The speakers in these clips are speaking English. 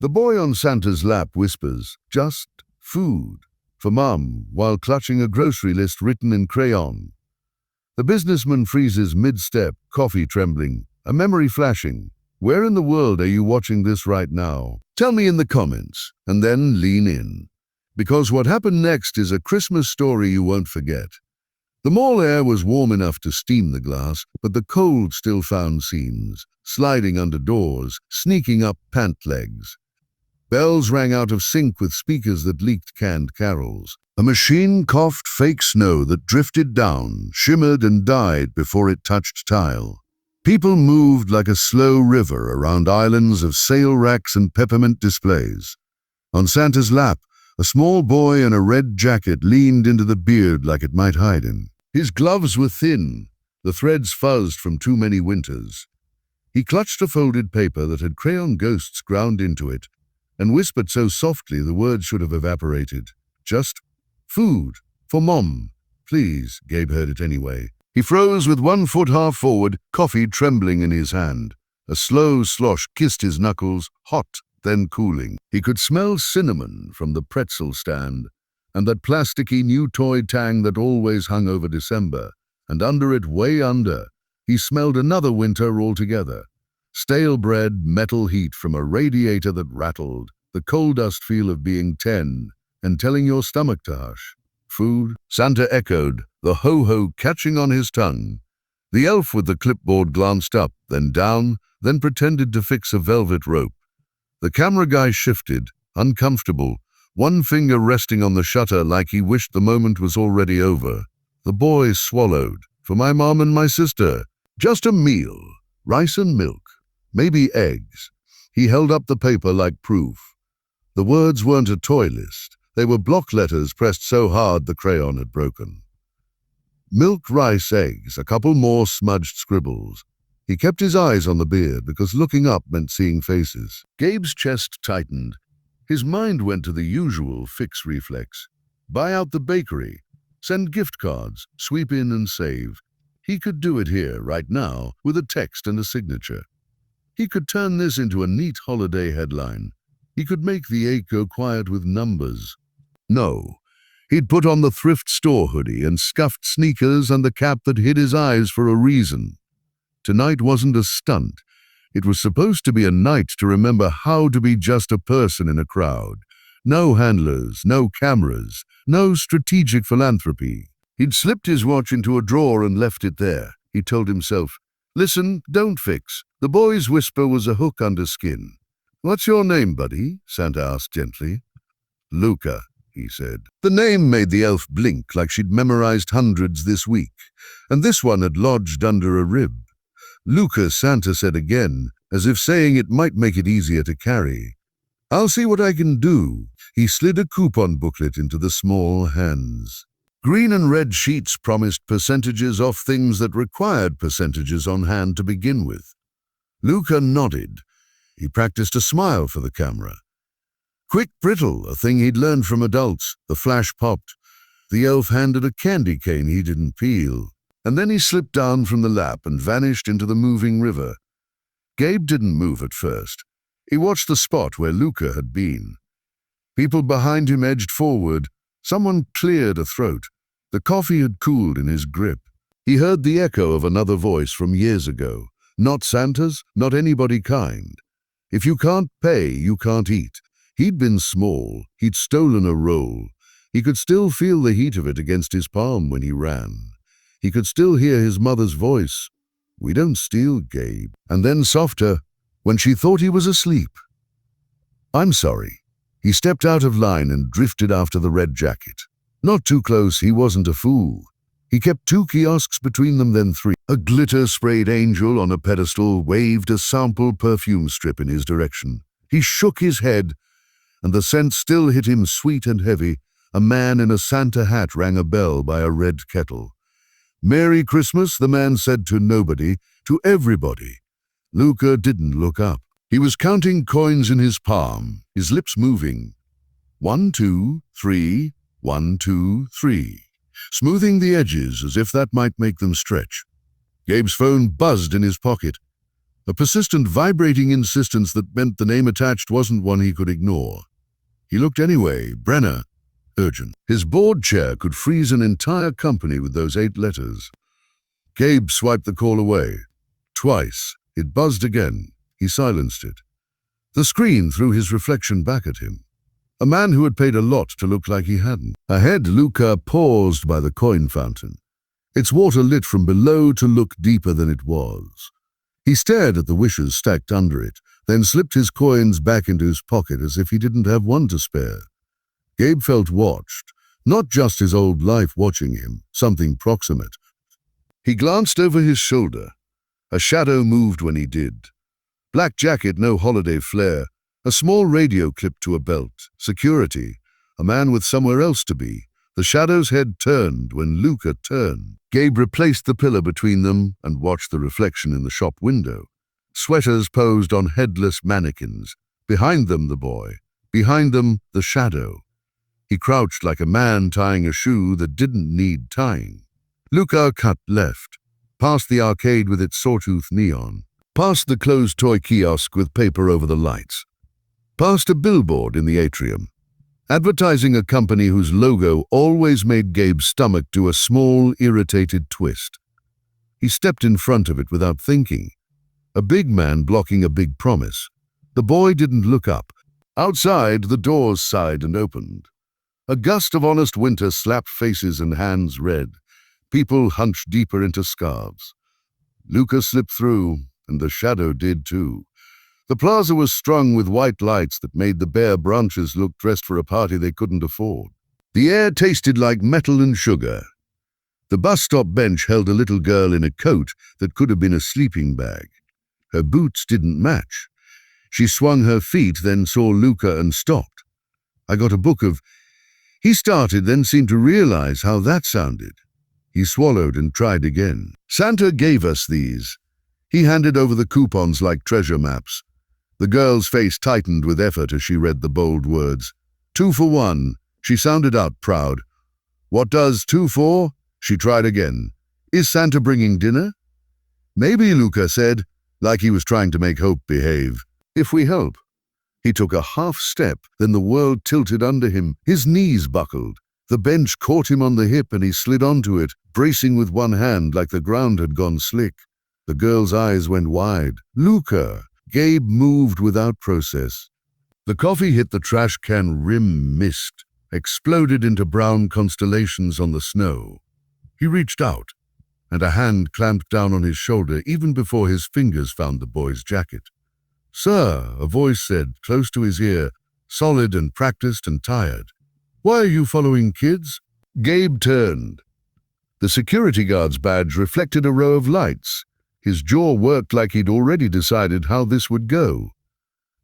The boy on Santa's lap whispers, "Just food," for Mum, while clutching a grocery list written in crayon. The businessman freezes mid-step, coffee trembling, a memory flashing. Where in the world are you watching this right now? Tell me in the comments, and then lean in. Because what happened next is a Christmas story you won't forget. The mall air was warm enough to steam the glass, but the cold still found seams, sliding under doors, sneaking up pant legs. Bells rang out of sync with speakers that leaked canned carols. A machine coughed fake snow that drifted down, shimmered and died before it touched tile. People moved like a slow river around islands of sail racks and peppermint displays. On Santa's lap, a small boy in a red jacket leaned into the beard like it might hide him. His gloves were thin, the threads fuzzed from too many winters. He clutched a folded paper that had crayon ghosts ground into it, and whispered so softly the words should have evaporated. "Just food. For Mom. Please." Gabe heard it anyway. He froze with 1 foot half forward, coffee trembling in his hand. A slow slosh kissed his knuckles, hot, then cooling. He could smell cinnamon from the pretzel stand, and that plasticky new toy tang that always hung over December. And under it, way under, he smelled another winter altogether. Stale bread, metal heat from a radiator that rattled, the coal dust feel of being 10 and telling your stomach to hush. Food? Santa echoed, the ho-ho catching on his tongue. The elf with the clipboard glanced up, then down, then pretended to fix a velvet rope. The camera guy shifted, uncomfortable, one finger resting on the shutter like he wished the moment was already over. The boy swallowed. "For my mom and my sister. Just a meal. Rice and milk. Maybe eggs." He held up the paper like proof. The words weren't a toy list. They were block letters pressed so hard the crayon had broken. Milk, rice, eggs, a couple more smudged scribbles. He kept his eyes on the beard because looking up meant seeing faces. Gabe's chest tightened. His mind went to the usual fix reflex. Buy out the bakery. Send gift cards. Sweep in and save. He could do it here, right now, with a text and a signature. He could turn this into a neat holiday headline. He could make the ache go quiet with numbers. No. He'd put on the thrift store hoodie and scuffed sneakers and the cap that hid his eyes for a reason. Tonight wasn't a stunt. It was supposed to be a night to remember how to be just a person in a crowd. No handlers, no cameras, no strategic philanthropy. He'd slipped his watch into a drawer and left it there. He told himself, "Listen, don't fix." The boy's whisper was a hook under skin. "What's your name, buddy?" Santa asked gently. "Luca," he said. The name made the elf blink like she'd memorized hundreds this week, and this one had lodged under a rib. "Luca," Santa said again, as if saying it might make it easier to carry. "I'll see what I can do." He slid a coupon booklet into the small hands. Green and red sheets promised percentages off things that required percentages on hand to begin with. Luca nodded. He practiced a smile for the camera. Quick brittle, a thing he'd learned from adults. The flash popped. The elf handed a candy cane he didn't peel. And then he slipped down from the lap and vanished into the moving river. Gabe didn't move at first. He watched the spot where Luca had been. People behind him edged forward. Someone cleared a throat. The coffee had cooled in his grip. He heard the echo of another voice from years ago. Not Santa's, not anybody kind. If you can't pay, you can't eat. He'd been small. He'd stolen a roll. He could still feel the heat of it against his palm when he ran. He could still hear his mother's voice. "We don't steal, Gabe." And then softer, when she thought he was asleep. "I'm sorry." He stepped out of line and drifted after the red jacket. Not too close, he wasn't a fool. He kept 2 kiosks between them, then 3. A glitter-sprayed angel on a pedestal waved a sample perfume strip in his direction. He shook his head, and the scent still hit him sweet and heavy. A man in a Santa hat rang a bell by a red kettle. "Merry Christmas," the man said to nobody, to everybody. Luca didn't look up. He was counting coins in his palm, his lips moving. 1, 2, 3, 1, 2, 3. Smoothing the edges as if that might make them stretch. Gabe's phone buzzed in his pocket. a persistent vibrating insistence that meant the name attached wasn't one he could ignore. He looked anyway. Brenner. Urgent. His board chair could freeze an entire company with those 8 letters. Gabe swiped the call away. Twice. It buzzed again. He silenced it. The screen threw his reflection back at him. A man who had paid a lot to look like he hadn't. Ahead, Luca paused by the coin fountain. Its water lit from below to look deeper than it was. He stared at the wishes stacked under it, then slipped his coins back into his pocket as if he didn't have one to spare. Gabe felt watched, not just his old life watching him, something proximate. He glanced over his shoulder. A shadow moved when he did. Black jacket, no holiday flair, a small radio clipped to a belt, security, a man with somewhere else to be. The shadow's head turned when Luca turned. Gabe replaced the pillar between them and watched the reflection in the shop window. Sweaters posed on headless mannequins. Behind them, the boy. Behind them, the shadow. He crouched like a man tying a shoe that didn't need tying. Luca cut left, past the arcade with its sawtooth neon, past the closed toy kiosk with paper over the lights, past a billboard in the atrium, advertising a company whose logo always made Gabe's stomach do a small, irritated twist. He stepped in front of it without thinking. A big man blocking a big promise. The boy didn't look up. Outside, the doors sighed and opened. A gust of honest winter slapped faces and hands red. People hunched deeper into scarves. Luca slipped through, and the shadow did too. The plaza was strung with white lights that made the bare branches look dressed for a party they couldn't afford. The air tasted like metal and sugar. The bus stop bench held a little girl in a coat that could have been a sleeping bag. Her boots didn't match. She swung her feet, then saw Luca and stopped. I got a book of... He started, then seemed to realize how that sounded. He swallowed and tried again. Santa gave us these. He handed over the coupons like treasure maps. The girl's face tightened with effort as she read the bold words. 2 for 1. She sounded out proud. What does 2 for? She tried again. Is Santa bringing dinner? Maybe, Luca said, like he was trying to make hope behave. If we help. He took a half step, then the world tilted under him. His knees buckled. The bench caught him on the hip and he slid onto it, bracing with one hand like the ground had gone slick. The girl's eyes went wide. Luca. Gabe moved without process. The coffee hit the trash can rim, missed, exploded into brown constellations on the snow. He reached out, and a hand clamped down on his shoulder even before his fingers found the boy's jacket. Sir, a voice said, close to his ear, solid and practiced and tired. Why are you following kids? Gabe turned. The security guard's badge reflected a row of lights. His jaw worked like he'd already decided how this would go.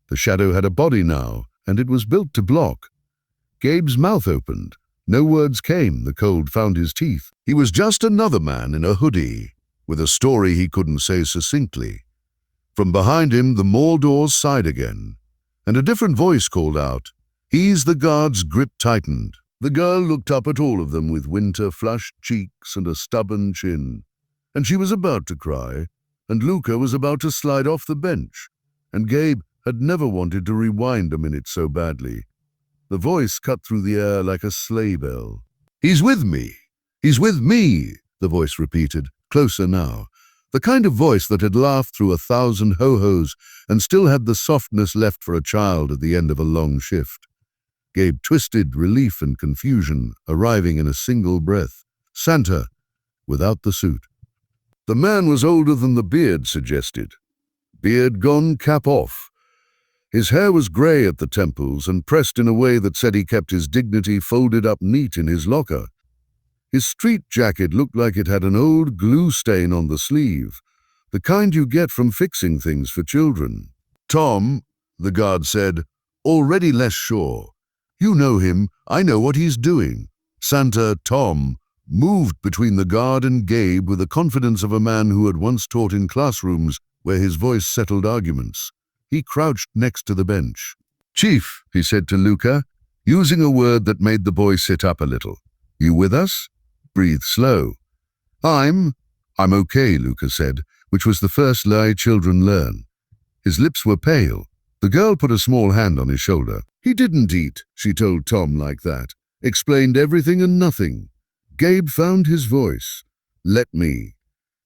The shadow had a body now, and it was built to block. Gabe's mouth opened. No words came. The cold found his teeth. He was just another man in a hoodie, with a story he couldn't say succinctly. From behind him, the mall doors sighed again, and a different voice called out. He's the guard's grip tightened. The girl looked up at all of them with winter-flushed cheeks and a stubborn chin. And she was about to cry, and Luca was about to slide off the bench, and Gabe had never wanted to rewind a minute so badly. The voice cut through the air like a sleigh bell. He's with me! He's with me! The voice repeated, closer now. The kind of voice that had laughed through 1,000 ho-hos and still had the softness left for a child at the end of a long shift. Gabe twisted, relief and confusion, arriving in a single breath. Santa, without the suit. The man was older than the beard suggested. Beard gone, cap off. His hair was grey at the temples and pressed in a way that said he kept his dignity folded up neat in his locker. His street jacket looked like it had an old glue stain on the sleeve, the kind you get from fixing things for children. Tom, the guard said, already less sure. You know him, I know what he's doing. Santa, Tom, moved between the guard and Gabe with the confidence of a man who had once taught in classrooms where his voice settled arguments. He crouched next to the bench. Chief, he said to Luca, using a word that made the boy sit up a little. You with us? Breathe slow. I'm okay, Luca said, which was the first lie children learn. His lips were pale. The girl put a small hand on his shoulder. He didn't eat, she told Tom like that. Explained everything and nothing. Gabe found his voice. Let me.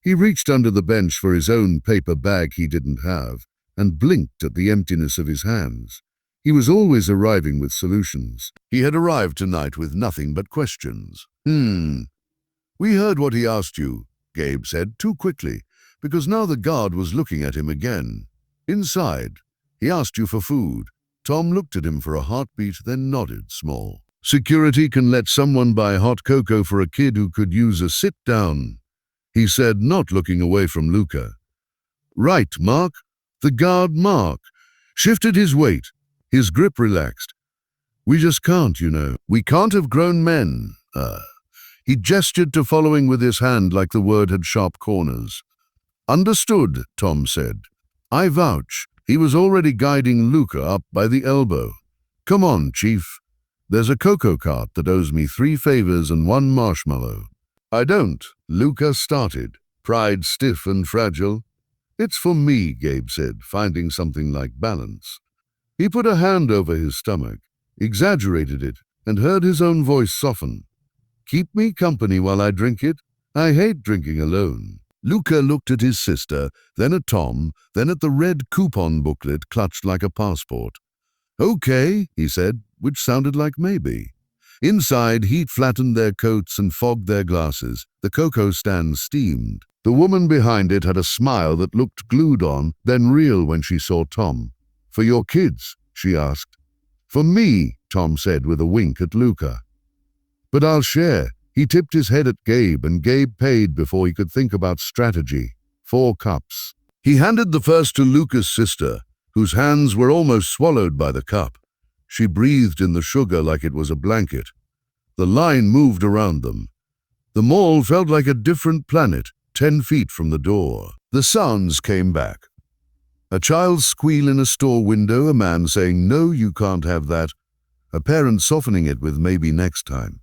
He reached under the bench for his own paper bag he didn't have, and blinked at the emptiness of his hands. He was always arriving with solutions. He had arrived tonight with nothing but questions. We heard what he asked you, Gabe said too quickly, because now the guard was looking at him again. Inside, he asked you for food. Tom looked at him for a heartbeat, then nodded small. Security can let someone buy hot cocoa for a kid who could use a sit-down, he said, not looking away from Luca. Right, Mark. The guard, Mark, shifted his weight. His grip relaxed. We just can't, you know. We can't have grown men. He gestured to following with his hand like the word had sharp corners. Understood, Tom said. I vouch. He was already guiding Luca up by the elbow. Come on, Chief. There's a cocoa cart that owes me 3 favors and 1 marshmallow. I don't, Luca started, pride stiff and fragile. It's for me, Gabe said, finding something like balance. He put a hand over his stomach, exaggerated it, and heard his own voice soften. Keep me company while I drink it. I hate drinking alone. Luca looked at his sister, then at Tom, then at the red coupon booklet clutched like a passport. Okay, he said, which sounded like maybe. Inside, heat flattened their coats and fogged their glasses. The cocoa stand steamed. The woman behind it had a smile that looked glued on, then real when she saw Tom. For your kids, she asked. For me, Tom said with a wink at Luca. But I'll share. He tipped his head at Gabe, and Gabe paid before he could think about strategy. 4 cups. He handed the first to Luca's sister, whose hands were almost swallowed by the cup. She breathed in the sugar like it was a blanket. The line moved around them. The mall felt like a different planet, 10 feet from the door. The sounds came back. A child's squeal in a store window, a man saying, "No, you can't have that," a parent softening it with "maybe next time."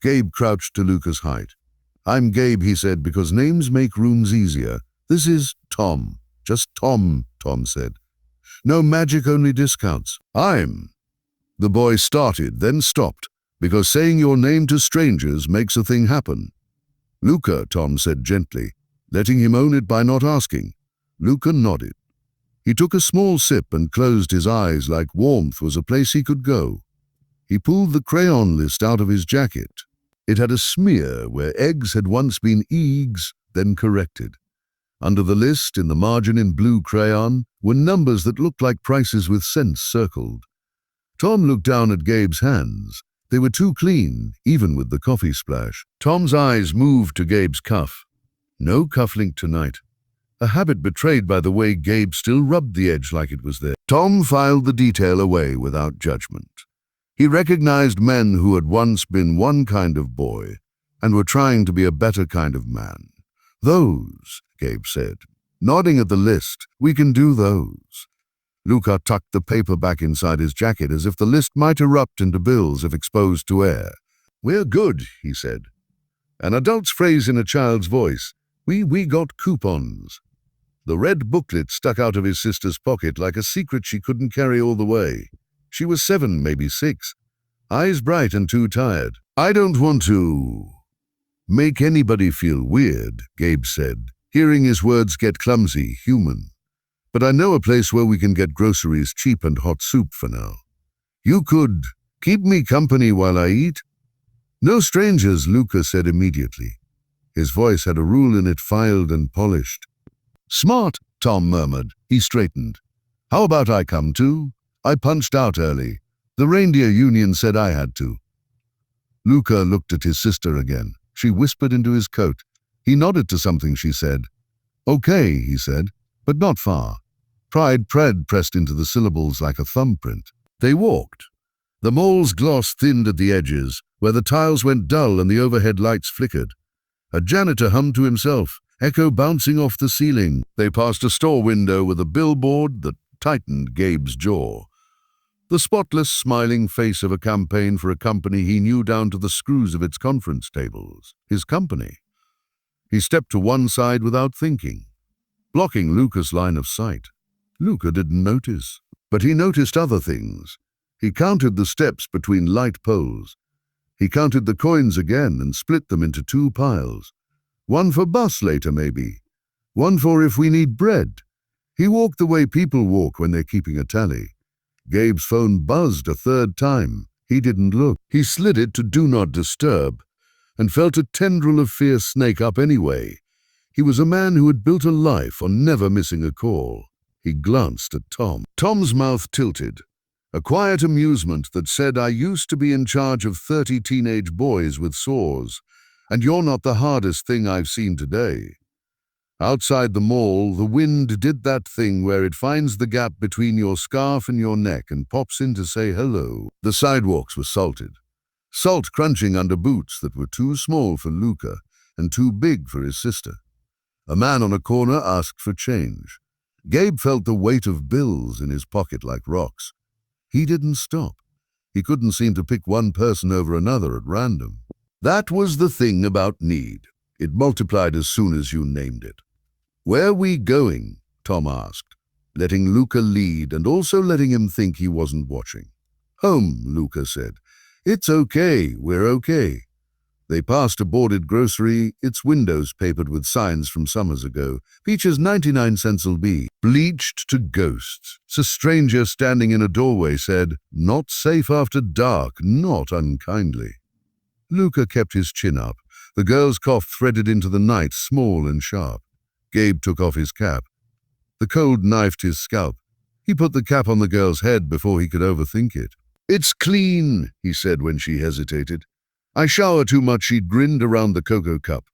Gabe crouched to Luca's height. "I'm Gabe," he said, "because names make rooms easier. This is Tom. Just Tom," Tom said. "No magic, only discounts." The boy started, then stopped, because saying your name to strangers makes a thing happen. "Luca," Tom said gently, letting him own it by not asking. Luca nodded. He took a small sip and closed his eyes like warmth was a place he could go. He pulled the crayon list out of his jacket. It had a smear where eggs had once been eags, then corrected. Under the list, in the margin in blue crayon, were numbers that looked like prices with cents circled. Tom looked down at Gabe's hands. They were too clean, even with the coffee splash. Tom's eyes moved to Gabe's cuff. No cufflink tonight. A habit betrayed by the way Gabe still rubbed the edge like it was there. Tom filed the detail away without judgment. He recognized men who had once been one kind of boy and were trying to be a better kind of man. "Those," Gabe said, nodding at the list. "We can do those." Luca tucked the paper back inside his jacket as if the list might erupt into bills if exposed to air. "We're good," he said. An adult's phrase in a child's voice. We got coupons." The red booklet stuck out of his sister's pocket like a secret she couldn't carry all the way. She was 7, maybe 6. Eyes bright and too tired. "I don't want to make anybody feel weird," Gabe said, hearing his words get clumsy, human. "But I know a place where we can get groceries cheap and hot soup for now. You could keep me company while I eat?" "No strangers," Luca said immediately. His voice had a rule in it, filed and polished. "Smart," Tom murmured. He straightened. "How about I come too? I punched out early. The reindeer union said I had to." Luca looked at his sister again. She whispered into his coat. He nodded to something she said. "Okay," he said, "but not far." Pride pressed into the syllables like a thumbprint. They walked. The mall's gloss thinned at the edges, where the tiles went dull and the overhead lights flickered. A janitor hummed to himself, echo bouncing off the ceiling. They passed a store window with a billboard that tightened Gabe's jaw. The spotless, smiling face of a campaign for a company he knew down to the screws of its conference tables. His company. He stepped to one side without thinking. blocking Luca's line of sight. Luca didn't notice, but he noticed other things. He counted the steps between light poles. He counted the coins again and split them into 2 piles. One for bus later, maybe. One for if we need bread. He walked the way people walk when they're keeping a tally. Gabe's phone buzzed a 3rd time. He didn't look. He slid it to Do Not Disturb and felt a tendril of fear snake up anyway. He was a man who had built a life on never missing a call. He glanced at Tom. Tom's mouth tilted. A quiet amusement that said, I used to be in charge of 30 teenage boys with sores, and you're not the hardest thing I've seen today. Outside the mall, the wind did that thing where it finds the gap between your scarf and your neck and pops in to say hello. The sidewalks were salted. Salt crunching under boots that were too small for Luca and too big for his sister. A man on a corner asked for change. Gabe felt the weight of bills in his pocket like rocks. He didn't stop. He couldn't seem to pick one person over another at random. That was the thing about need. It multiplied as soon as you named it. Where we going? Tom asked, letting Luca lead and also letting him think he wasn't watching. Home, Luca said. It's okay, we're okay. They passed a boarded grocery, its windows papered with signs from summers ago. Features 99 cents will be. Bleached to ghosts. A stranger standing in a doorway said, not safe after dark, not unkindly. Luca kept his chin up. The girl's cough threaded into the night, small and sharp. Gabe took off his cap. The cold knifed his scalp. He put the cap on the girl's head before he could overthink it. It's clean, he said when she hesitated. I shower too much, she grinned around the cocoa cup.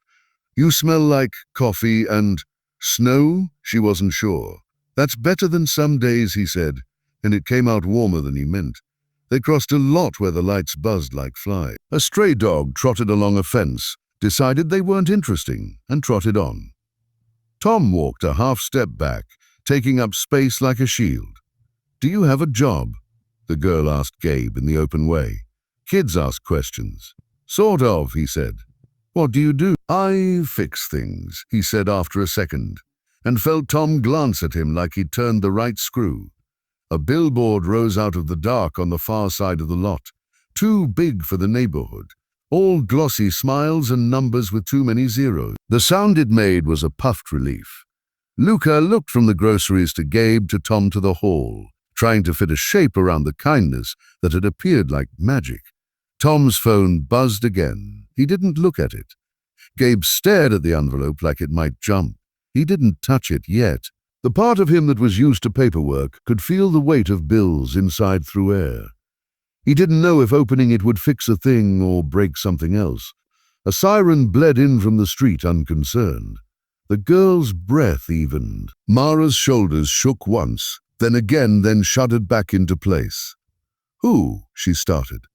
You smell like coffee and snow? She wasn't sure. That's better than some days, he said, and it came out warmer than he meant. They crossed a lot where the lights buzzed like flies. A stray dog trotted along a fence, decided they weren't interesting, and trotted on. Tom walked a half step back, taking up space like a shield. Do you have a job? The girl asked Gabe in the open way. Kids ask questions. Sort of, he said. What do you do? I fix things, he said after a second, and felt Tom glance at him like he'd turned the right screw. A billboard rose out of the dark on the far side of the lot, too big for the neighborhood. All glossy smiles and numbers with too many zeros. The sound it made was a puffed relief. Luca looked from the groceries to Gabe to Tom to the hall, trying to fit a shape around the kindness that had appeared like magic. Tom's phone buzzed again. He didn't look at it. Gabe stared at the envelope like it might jump. He didn't touch it yet. The part of him that was used to paperwork could feel the weight of bills inside through air. He didn't know if opening it would fix a thing or break something else. A siren bled in from the street unconcerned. The girl's breath evened. Mara's shoulders shook once, then again, then shuddered back into place. Who? She started.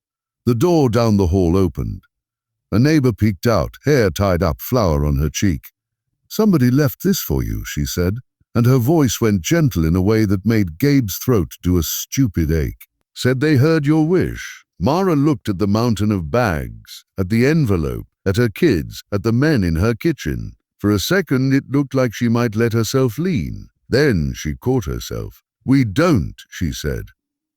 The door down the hall opened. A neighbor peeked out, hair tied up, flower on her cheek. Somebody left this for you, she said, and her voice went gentle in a way that made Gabe's throat do a stupid ache. Said they heard your wish. Mara looked at the mountain of bags, at the envelope, at her kids, at the men in her kitchen. For a second it looked like she might let herself lean. Then she caught herself. We don't, she said.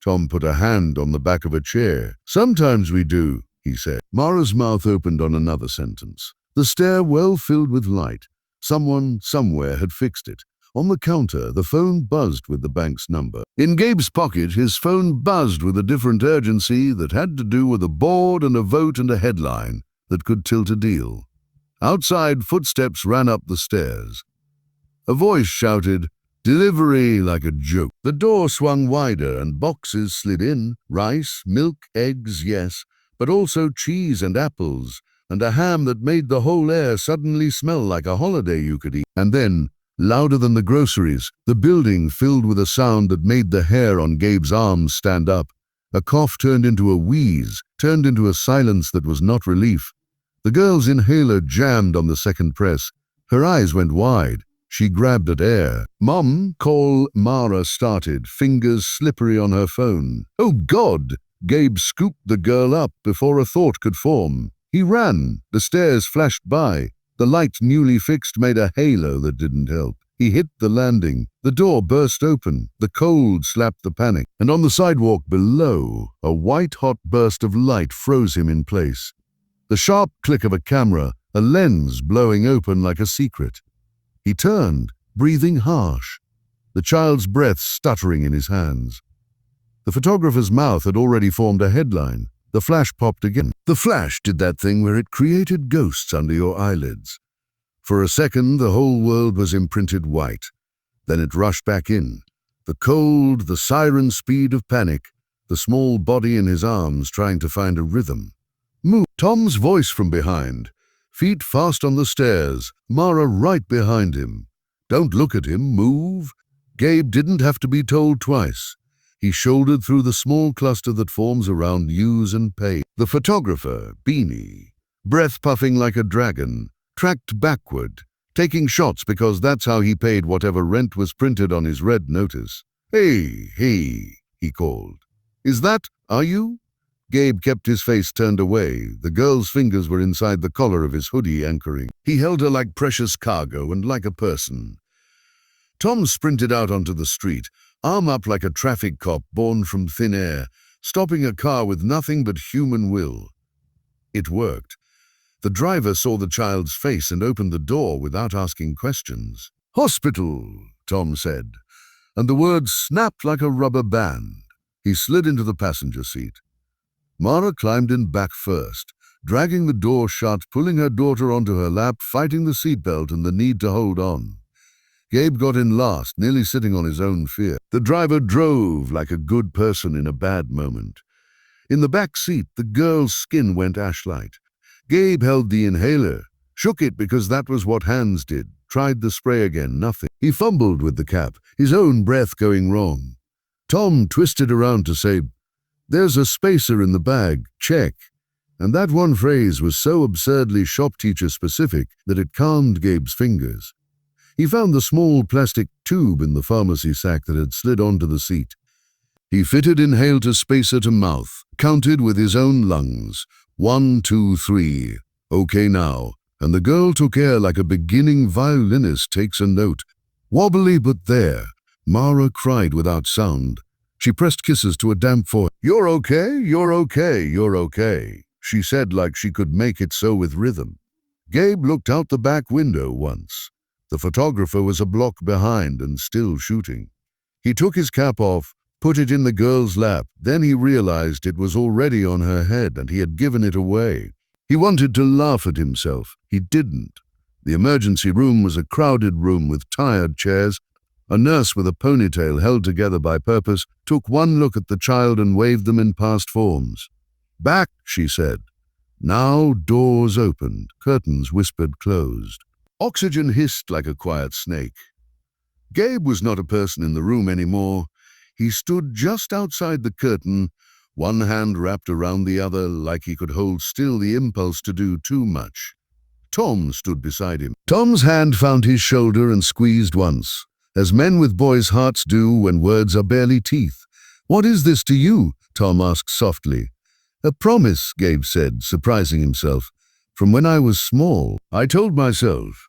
Tom put a hand on the back of a chair. Sometimes we do, he said. Mara's mouth opened on another sentence. The stairwell filled with light. Someone, somewhere had fixed it. On the counter, the phone buzzed with the bank's number. In Gabe's pocket, his phone buzzed with a different urgency that had to do with a board and a vote and a headline that could tilt a deal. Outside, footsteps ran up the stairs. A voice shouted, "Delivery," like a joke. The door swung wider and boxes slid in. Rice, milk, eggs, yes, but also cheese and apples, and a ham that made the whole air suddenly smell like a holiday you could eat. And then, louder than the groceries, the building filled with a sound that made the hair on Gabe's arms stand up. A cough turned into a wheeze, turned into a silence that was not relief. The girl's inhaler jammed on the second press. Her eyes went wide. She grabbed at air. Mom, call, Mara started, fingers slippery on her phone. Oh God! Gabe scooped the girl up before a thought could form. He ran. The stairs flashed by. The light newly fixed made a halo that didn't help. He hit the landing. The door burst open. The cold slapped the panic. And on the sidewalk below, a white-hot burst of light froze him in place. The sharp click of a camera, a lens blowing open like a secret. He turned, breathing harsh, the child's breath stuttering in his hands. The photographer's mouth had already formed a headline. The flash popped again. The flash did that thing where it created ghosts under your eyelids. For a second, the whole world was imprinted white. Then it rushed back in. The cold, the siren speed of panic, the small body in his arms trying to find a rhythm. Move. Tom's voice from behind. Feet fast on the stairs, Mara right behind him. Don't look at him, move. Gabe didn't have to be told twice. He shouldered through the small cluster that forms around Hughes and Pay. The photographer, Beanie, breath puffing like a dragon, tracked backward, taking shots because that's how he paid whatever rent was printed on his red notice. Hey, he called. Are you? Gabe kept his face turned away. The girl's fingers were inside the collar of his hoodie anchoring. He held her like precious cargo and like a person. Tom sprinted out onto the street, arm up like a traffic cop born from thin air, stopping a car with nothing but human will. It worked. The driver saw the child's face and opened the door without asking questions. "Hospital," Tom said, and the words snapped like a rubber band. He slid into the passenger seat. Mara climbed in back first, dragging the door shut, pulling her daughter onto her lap, fighting the seatbelt and the need to hold on. Gabe got in last, nearly sitting on his own fear. The driver drove like a good person in a bad moment. In the back seat, the girl's skin went ashlight. Gabe held the inhaler, shook it because that was what hands did, tried the spray again, nothing. He fumbled with the cap, his own breath going wrong. Tom twisted around to say, "There's a spacer in the bag, check." And that one phrase was so absurdly shop teacher specific that it calmed Gabe's fingers. He found the small plastic tube in the pharmacy sack that had slid onto the seat. He fitted inhale to spacer to mouth, counted with his own lungs. 1, 2, 3. Okay now. And the girl took air like a beginning violinist takes a note. Wobbly but there. Mara cried without sound. She pressed kisses to a damp forehead. "You're okay, you're okay, you're okay," she said like she could make it so with rhythm. Gabe looked out the back window once. The photographer was a block behind and still shooting. He took his cap off, put it in the girl's lap. Then he realized it was already on her head and he had given it away. He wanted to laugh at himself. He didn't. The emergency room was a crowded room with tired chairs. A nurse with a ponytail held together by purpose took one look at the child and waved them in past forms. "Back," she said. Now doors opened, curtains whispered closed. Oxygen hissed like a quiet snake. Gabe was not a person in the room anymore. He stood just outside the curtain, one hand wrapped around the other like he could hold still the impulse to do too much. Tom stood beside him. Tom's hand found his shoulder and squeezed once, as men with boys' hearts do when words are barely teeth. "What is this to you?" Tom asked softly. "A promise," Gabe said, surprising himself. "From when I was small, I told myself,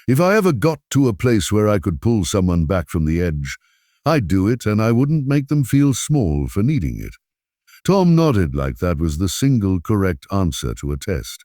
if I ever got to a place where I could pull someone back from the edge, I'd do it and I wouldn't make them feel small for needing it." Tom nodded like that was the single correct answer to a test.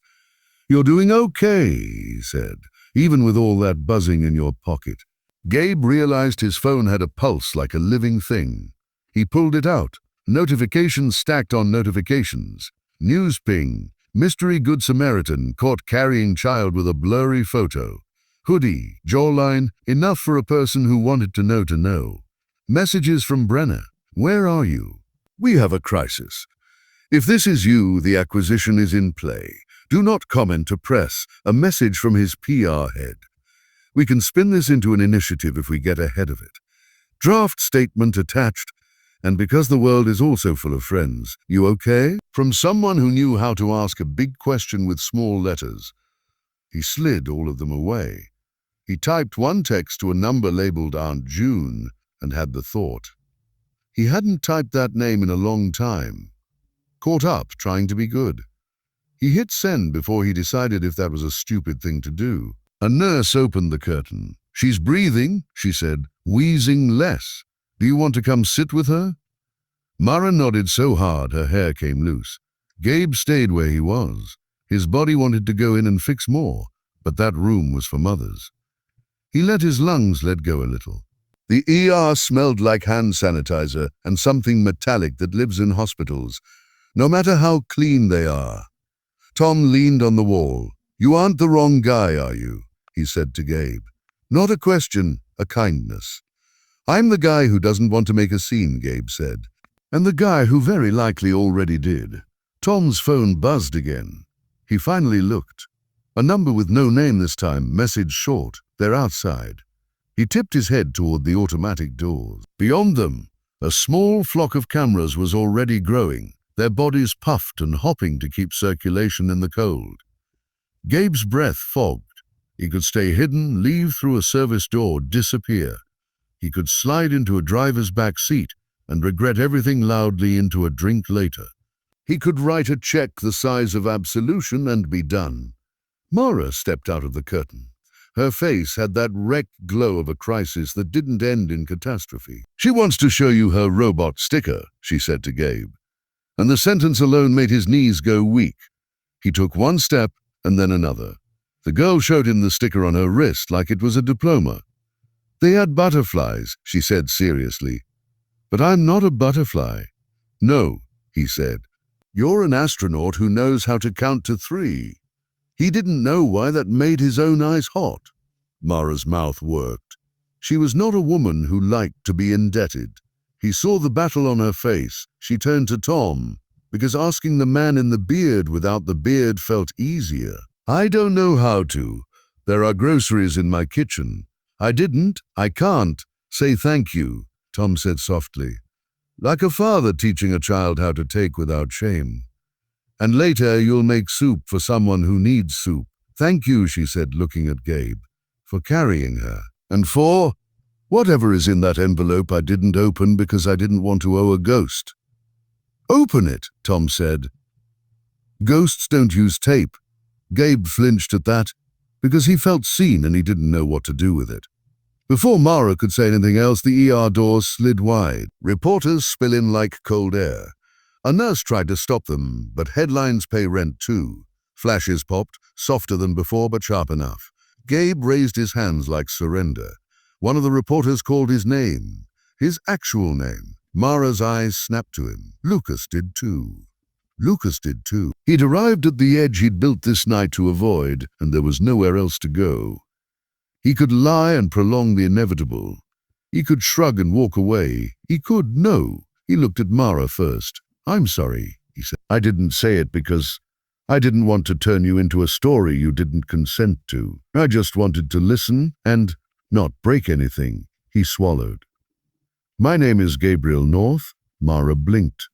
"You're doing okay," he said, "even with all that buzzing in your pocket." Gabe realized his phone had a pulse like a living thing. He pulled it out. Notifications stacked on notifications. News ping. Mystery Good Samaritan caught carrying child with a blurry photo. Hoodie, jawline, enough for a person who wanted to know. Messages from Brenner. "Where are you? We have a crisis. If this is you, the acquisition is in play. Do not comment to press." A message from his PR head. "We can spin this into an initiative if we get ahead of it. Draft statement attached. And because the world is also full of friends, you okay?" From someone who knew how to ask a big question with small letters. He slid all of them away. He typed one text to a number labeled Aunt June and had the thought. He hadn't typed that name in a long time. Caught up trying to be good. He hit send before he decided if that was a stupid thing to do. A nurse opened the curtain. She's breathing, she said, wheezing less. Do you want to come sit with her? Mara nodded so hard her hair came loose. Gabe stayed where he was. His body wanted to go in and fix more, but that room was for mothers. He let his lungs let go a little. The ER smelled like hand sanitizer and something metallic that lives in hospitals, no matter how clean they are. Tom leaned on the wall. You aren't the wrong guy, are you? He said to Gabe. Not a question, a kindness. I'm the guy who doesn't want to make a scene, Gabe said. And the guy who very likely already did. Tom's phone buzzed again. He finally looked. A number with no name this time, message short. They're outside. He tipped his head toward the automatic doors. Beyond them, a small flock of cameras was already growing, their bodies puffed and hopping to keep circulation in the cold. Gabe's breath fogged. He could stay hidden, leave through a service door, disappear. He could slide into a driver's back seat and regret everything loudly into a drink later. He could write a check the size of absolution and be done. Mara stepped out of the curtain. Her face had that wrecked glow of a crisis that didn't end in catastrophe. She wants to show you her robot sticker, she said to Gabe. And the sentence alone made his knees go weak. He took one step and then another. The girl showed him the sticker on her wrist like it was a diploma. They had butterflies, she said seriously. But I'm not a butterfly. No, he said. You're an astronaut who knows how to count to 3. He didn't know why that made his own eyes hot. Mara's mouth worked. She was not a woman who liked to be indebted. He saw the battle on her face. She turned to Tom, because asking the man in the beard without the beard felt easier. I don't know how to. There are groceries in my kitchen. I can't say thank you, Tom said softly, like a father teaching a child how to take without shame. And later you'll make soup for someone who needs soup. Thank you, she said, looking at Gabe, for carrying her. And for whatever is in that envelope I didn't open because I didn't want to owe a ghost. Open it, Tom said. Ghosts don't use tape. Gabe flinched at that because he felt seen and he didn't know what to do with it. Before Mara could say anything else, the ER doors slid wide. Reporters spill in like cold air. A nurse tried to stop them, but headlines pay rent too. Flashes popped, softer than before but sharp enough. Gabe raised his hands like surrender. One of the reporters called his name, his actual name. Mara's eyes snapped to him. Lucas did too. He'd arrived at the edge he'd built this night to avoid, and there was nowhere else to go. He could lie and prolong the inevitable. He could shrug and walk away. He could, no. He looked at Mara first. I'm sorry, he said. I didn't say it because I didn't want to turn you into a story you didn't consent to. I just wanted to listen and not break anything. He swallowed. My name is Gabriel North. Mara blinked.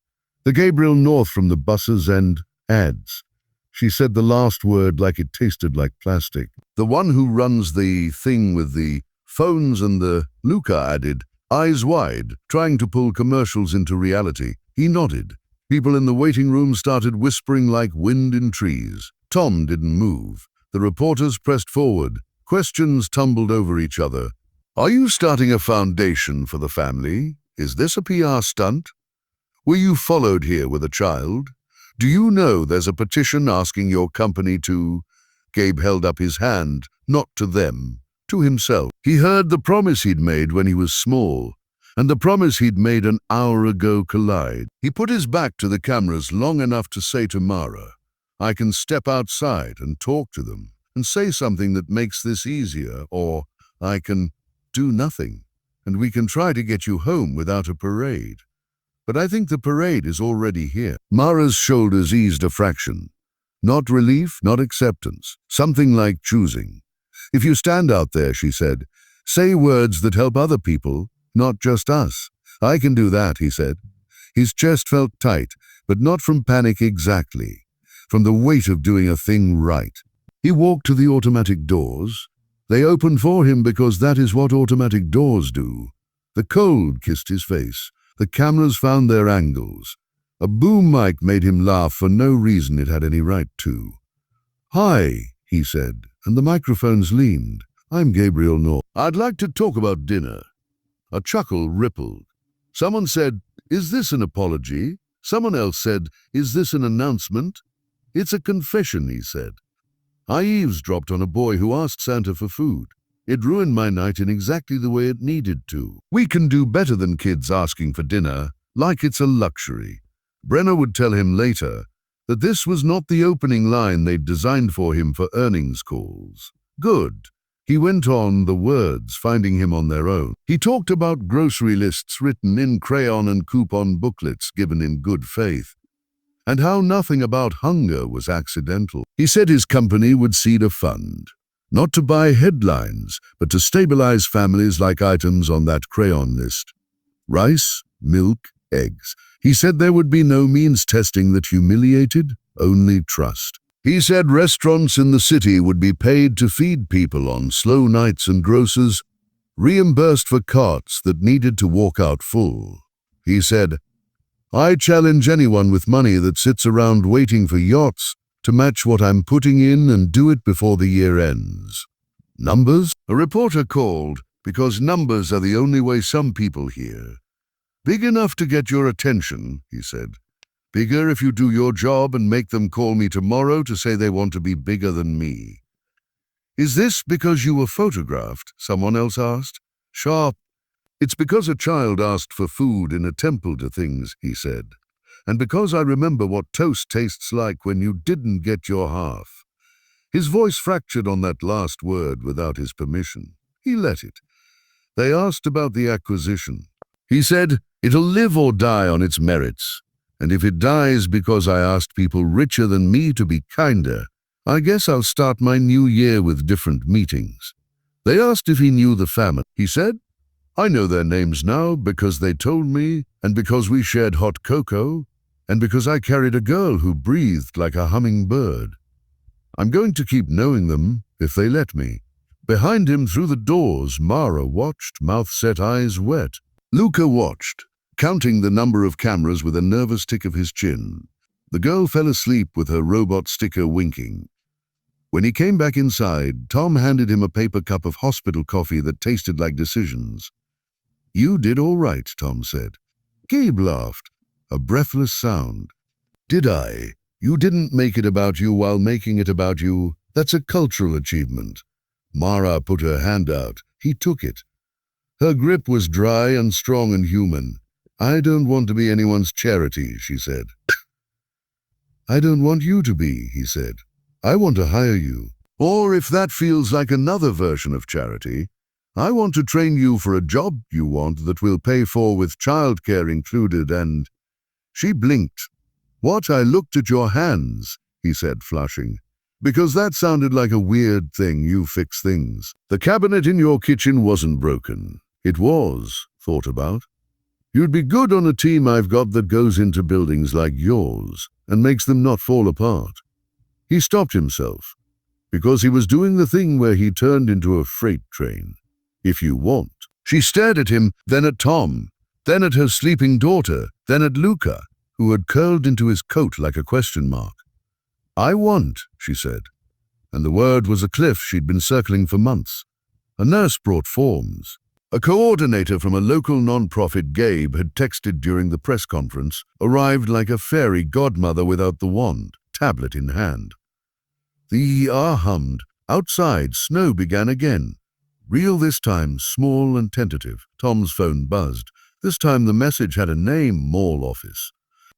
The Gabriel North from the buses and ads. She said the last word like it tasted like plastic. The one who runs the thing with the phones and the Luca added, eyes wide, trying to pull commercials into reality. He nodded. People in the waiting room started whispering like wind in trees. Tom didn't move. The reporters pressed forward. Questions tumbled over each other. Are you starting a foundation for the family? Is this a PR stunt? Were you followed here with a child? Do you know there's a petition asking your company to... Gabe held up his hand, not to them, to himself. He heard the promise he'd made when he was small, and the promise he'd made an hour ago collide. He put his back to the cameras long enough to say to Mara, I can step outside and talk to them and say something that makes this easier, or I can do nothing, and we can try to get you home without a parade. But I think the parade is already here. Mara's shoulders eased a fraction. Not relief, not acceptance. Something like choosing. If you stand out there, she said, say words that help other people, not just us. I can do that, he said. His chest felt tight, but not from panic exactly. From the weight of doing a thing right. He walked to the automatic doors. They opened for him because that is what automatic doors do. The cold kissed his face. The cameras found their angles. A boom mic made him laugh for no reason it had any right to. Hi, he said, and the microphones leaned. I'm Gabriel North. I'd like to talk about dinner. A chuckle rippled. Someone said, "Is this an apology?" Someone else said, "Is this an announcement?" "It's a confession," he said. "I eavesdropped on a boy who asked Santa for food. It ruined my night in exactly the way it needed to." We can do better than kids asking for dinner, like it's a luxury. Brenner would tell him later that this was not the opening line they'd designed for him for earnings calls. Good. He went on, the words finding him on their own. He talked about grocery lists written in crayon and coupon booklets given in good faith, and how nothing about hunger was accidental. He said his company would seed a fund, not to buy headlines, but to stabilize families like items on that crayon list. Rice, milk, eggs. He said there would be no means testing that humiliated, only trust. He said restaurants in the city would be paid to feed people on slow nights and grocers, reimbursed for carts that needed to walk out full. He said, "I challenge anyone with money that sits around waiting for yachts to match what I'm putting in and do it before the year ends." Numbers? A reporter called because numbers are the only way some people hear. "Big enough to get your attention," he said. "Bigger if you do your job and make them call me tomorrow to say they want to be bigger than me." "Is this because you were photographed?" someone else asked. Sharp. "It's because a child asked for food in a temple to things," he said. "And because I remember what toast tastes like when you didn't get your half." His voice fractured on that last word without his permission. He let it. They asked about the acquisition. He said, "It'll live or die on its merits. And if it dies because I asked people richer than me to be kinder, I guess I'll start my new year with different meetings." They asked if he knew the family. He said, "I know their names now because they told me, and because we shared hot cocoa, and because I carried a girl who breathed like a hummingbird. I'm going to keep knowing them if they let me." Behind him through the doors, Mara watched, mouth set, eyes wet. Luca watched, counting the number of cameras with a nervous tick of his chin. The girl fell asleep with her robot sticker winking. When he came back inside, Tom handed him a paper cup of hospital coffee that tasted like decisions. "You did all right," Tom said. Gabe laughed, a breathless sound. "Did I? You didn't make it about you while making it about you. That's a cultural achievement." Mara put her hand out. He took it. Her grip was dry and strong and human. "I don't want to be anyone's charity," she said. "I don't want you to be," he said. "I want to hire you. Or if that feels like another version of charity, I want to train you for a job you want that we'll pay for with childcare included and—" She blinked. "What? I looked at your hands," he said, flushing. "Because that sounded like a weird thing, you fix things. The cabinet in your kitchen wasn't broken. It was, thought about. You'd be good on a team I've got that goes into buildings like yours and makes them not fall apart." He stopped himself, because he was doing the thing where he turned into a freight train. "If you want." She stared at him, then at Tom, then at her sleeping daughter, then at Luca, who had curled into his coat like a question mark. "I want," she said, and the word was a cliff she'd been circling for months. A nurse brought forms. A coordinator from a local non-profit, Gabe, had texted during the press conference, arrived like a fairy godmother without the wand, tablet in hand. The ER hummed. Outside, snow began again. Real this time, small and tentative. Tom's phone buzzed. This time the message had a name, Mall Office.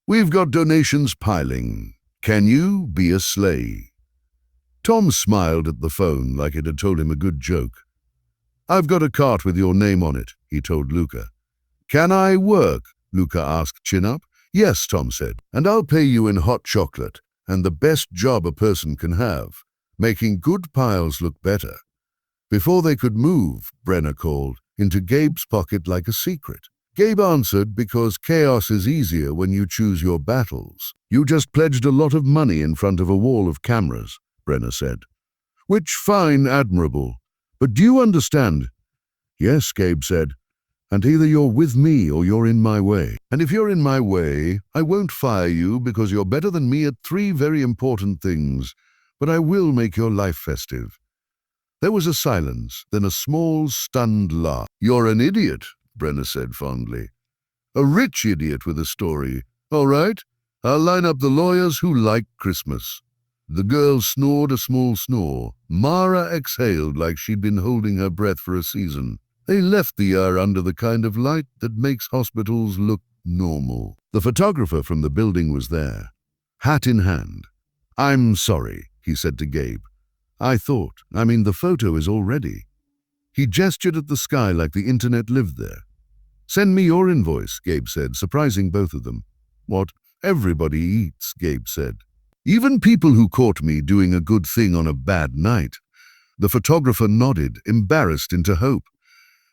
"We've got donations piling. Can you be a sleigh?" Tom smiled at the phone like it had told him a good joke. "I've got a cart with your name on it," he told Luca. "Can I work?" Luca asked, chin up. "Yes," Tom said, "and I'll pay you in hot chocolate, and the best job a person can have, making good piles look better." Before they could move, Brenner called, into Gabe's pocket like a secret. Gabe answered because chaos is easier when you choose your battles. "You just pledged a lot of money in front of a wall of cameras," Brenner said. "Which, fine, admirable. But do you understand?" "Yes," Gabe said. "And either you're with me or you're in my way. And if you're in my way, I won't fire you because you're better than me at 3 very important things, but I will make your life festive." There was a silence, then a small, stunned laugh. "You're an idiot," Brenner said fondly. "A rich idiot with a story. All right, I'll line up the lawyers who like Christmas." The girl snored a small snore. Mara exhaled like she'd been holding her breath for a season. They left the year under the kind of light that makes hospitals look normal. The photographer from the building was there, hat in hand. "I'm sorry," he said to Gabe. The photo is all ready." He gestured at the sky like the internet lived there. "Send me your invoice," Gabe said, surprising both of them. "What? Everybody eats," Gabe said. "Even people who caught me doing a good thing on a bad night." The photographer nodded, embarrassed into hope.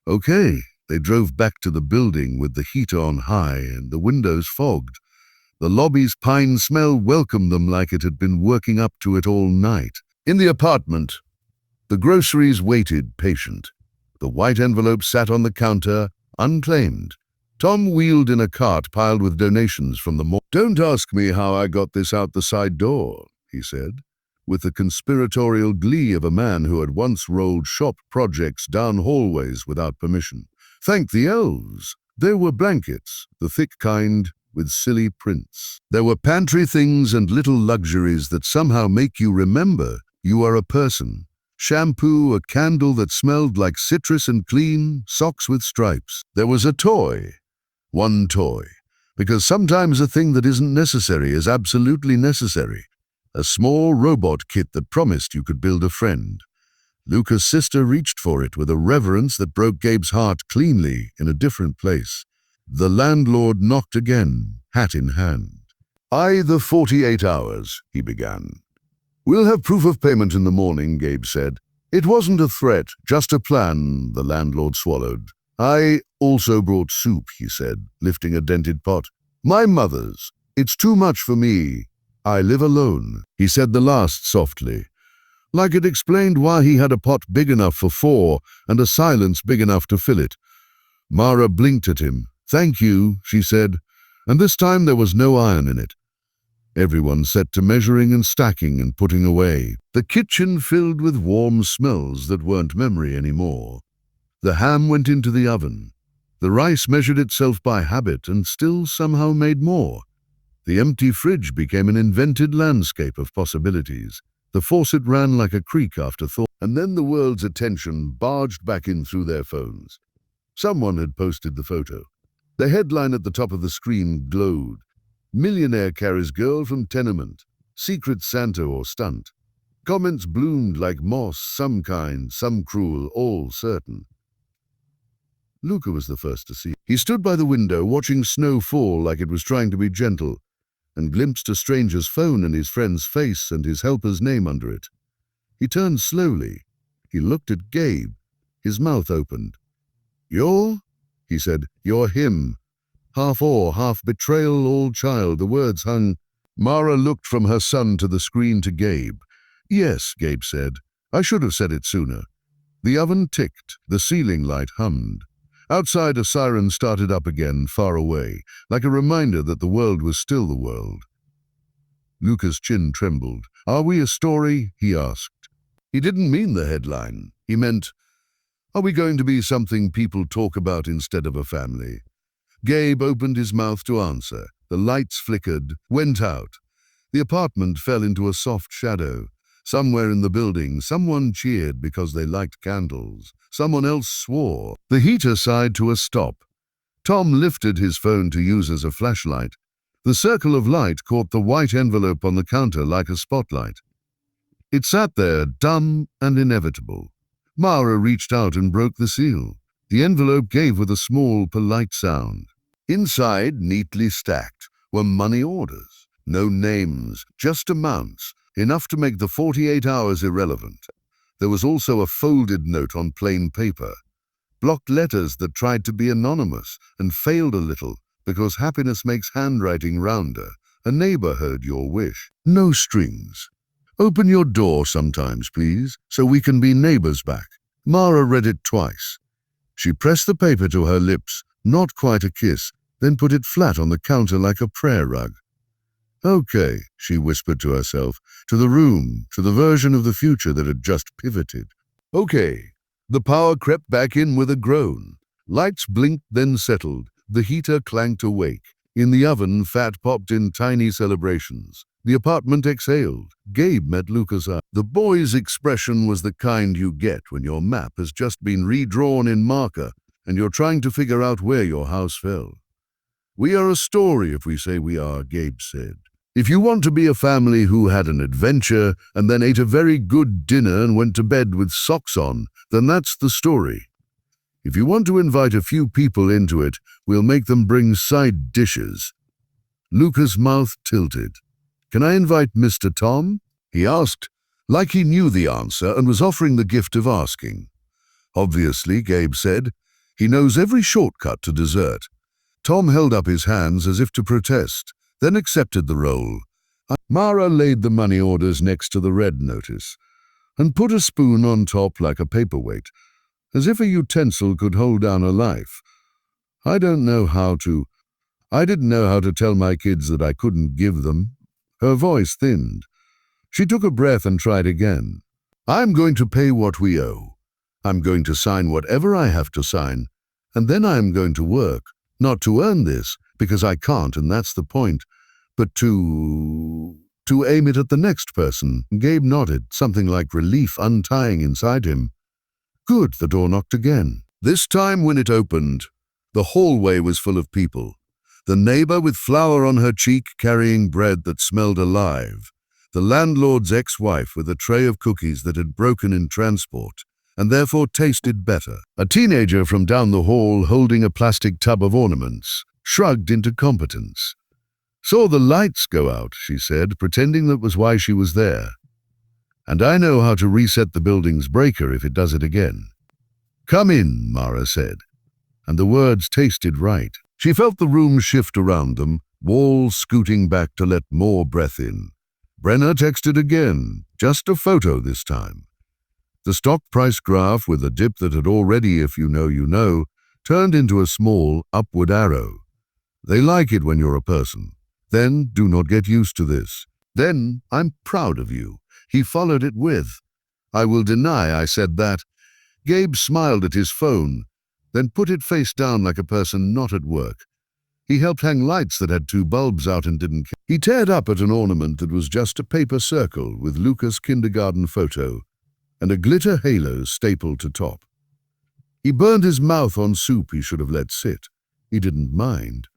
"Okay." They drove back to the building with the heater on high and the windows fogged. The lobby's pine smell welcomed them like it had been working up to it all night. In the apartment, the groceries waited, patient. The white envelope sat on the counter, unclaimed. Tom wheeled in a cart piled with donations from the mall. "Don't ask me how I got this out the side door," he said, with the conspiratorial glee of a man who had once rolled shop projects down hallways without permission. "Thank the elves." There were blankets, the thick kind, with silly prints. There were pantry things and little luxuries that somehow make you remember you are a person. Shampoo, a candle that smelled like citrus and clean, socks with stripes. There was a toy. One toy. Because sometimes a thing that isn't necessary is absolutely necessary. A small robot kit that promised you could build a friend. Luca's sister reached for it with a reverence that broke Gabe's heart cleanly in a different place. The landlord knocked again, hat in hand. "The 48 hours," he began. "We'll have proof of payment in the morning," Gabe said. "It wasn't a threat, just a plan," the landlord swallowed. "I also brought soup," he said, lifting a dented pot. "My mother's. It's too much for me. I live alone." He said the last softly, like it explained why he had a pot big enough for 4 and a silence big enough to fill it. Mara blinked at him. "Thank you," she said, and this time there was no iron in it. Everyone set to measuring and stacking and putting away. The kitchen filled with warm smells that weren't memory anymore. The ham went into the oven. The rice measured itself by habit and still somehow made more. The empty fridge became an invented landscape of possibilities. The faucet ran like a creek after thought. And then the world's attention barged back in through their phones. Someone had posted the photo. The headline at the top of the screen glowed. "Millionaire carries girl from tenement. Secret Santa or stunt." Comments bloomed like moss, some kind, some cruel, all certain. Luca was the first to see. He stood by the window, watching snow fall like it was trying to be gentle, and glimpsed a stranger's phone and his friend's face and his helper's name under it. He turned slowly. He looked at Gabe. His mouth opened. "You're?" he said. "You're him." Half awe, half betrayal, all child, the words hung. Mara looked from her son to the screen to Gabe. "Yes," Gabe said. "I should have said it sooner." The oven ticked. The ceiling light hummed. Outside, a siren started up again, far away, like a reminder that the world was still the world. Luca's chin trembled. "Are we a story?" he asked. He didn't mean the headline. He meant, are we going to be something people talk about instead of a family? Gabe opened his mouth to answer. The lights flickered, went out. The apartment fell into a soft shadow. Somewhere in the building, someone cheered because they liked candles. Someone else swore. The heater sighed to a stop. Tom lifted his phone to use as a flashlight. The circle of light caught the white envelope on the counter like a spotlight. It sat there, dumb and inevitable. Mara reached out and broke the seal. The envelope gave with a small, polite sound. Inside, neatly stacked, were money orders. No names, just amounts, enough to make the 48 hours irrelevant. There was also a folded note on plain paper. Blocked letters that tried to be anonymous and failed a little because happiness makes handwriting rounder. A neighbor heard your wish. No strings. Open your door sometimes, please, so we can be neighbors back. Mara read it twice. She pressed the paper to her lips, not quite a kiss, then put it flat on the counter like a prayer rug. Okay, she whispered to herself, to the room, to the version of the future that had just pivoted. Okay. The power crept back in with a groan. Lights blinked, then settled. The heater clanked awake. In the oven, fat popped in tiny celebrations. The apartment exhaled. Gabe met Lucas' eye. The boy's expression was the kind you get when your map has just been redrawn in marker and you're trying to figure out where your house fell. We are a story if we say we are, Gabe said. If you want to be a family who had an adventure and then ate a very good dinner and went to bed with socks on, then that's the story. If you want to invite a few people into it, we'll make them bring side dishes. Lucas' mouth tilted. Can I invite Mr. Tom? He asked, like he knew the answer and was offering the gift of asking. Obviously, Gabe said, he knows every shortcut to dessert. Tom held up his hands as if to protest, then accepted the role. Mara laid the money orders next to the red notice and put a spoon on top like a paperweight, as if a utensil could hold down a life. I didn't know how to tell my kids that I couldn't give them. Her voice thinned. She took a breath and tried again. I'm going to pay what we owe. I'm going to sign whatever I have to sign, and then I'm going to work, not to earn this, because I can't, and that's the point, but to aim it at the next person. Gabe nodded, something like relief untying inside him. Good, the door knocked again. This time when it opened, the hallway was full of people. The neighbor with flour on her cheek carrying bread that smelled alive. The landlord's ex-wife with a tray of cookies that had broken in transport and therefore tasted better. A teenager from down the hall holding a plastic tub of ornaments shrugged into competence. Saw the lights go out, she said, pretending that was why she was there. And I know how to reset the building's breaker if it does it again. Come in, Mara said, and the words tasted right. She felt the room shift around them, walls scooting back to let more breath in. Brenner texted again, just a photo this time. The stock price graph with a dip that had already, if you know, turned into a small upward arrow. They like it when you're a person. Then do not get used to this. Then I'm proud of you. He followed it with, I will deny I said that. Gabe smiled at his phone, then put it face down like a person not at work. He helped hang lights that had 2 bulbs out and didn't care. He teared up at an ornament that was just a paper circle with Lucas' kindergarten photo and a glitter halo stapled to top. He burned his mouth on soup he should have let sit. He didn't mind.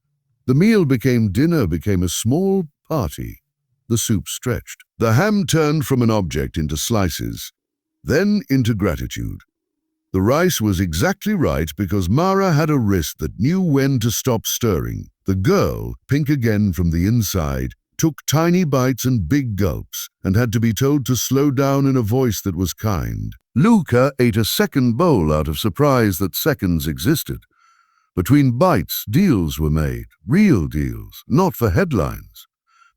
The meal dinner became a small party. The soup stretched. The ham turned from an object into slices, then into gratitude. The rice was exactly right because Mara had a wrist that knew when to stop stirring. The girl, pink again from the inside, took tiny bites and big gulps and had to be told to slow down in a voice that was kind. Luca ate a second bowl out of surprise that seconds existed. Between bites, deals were made, real deals, not for headlines.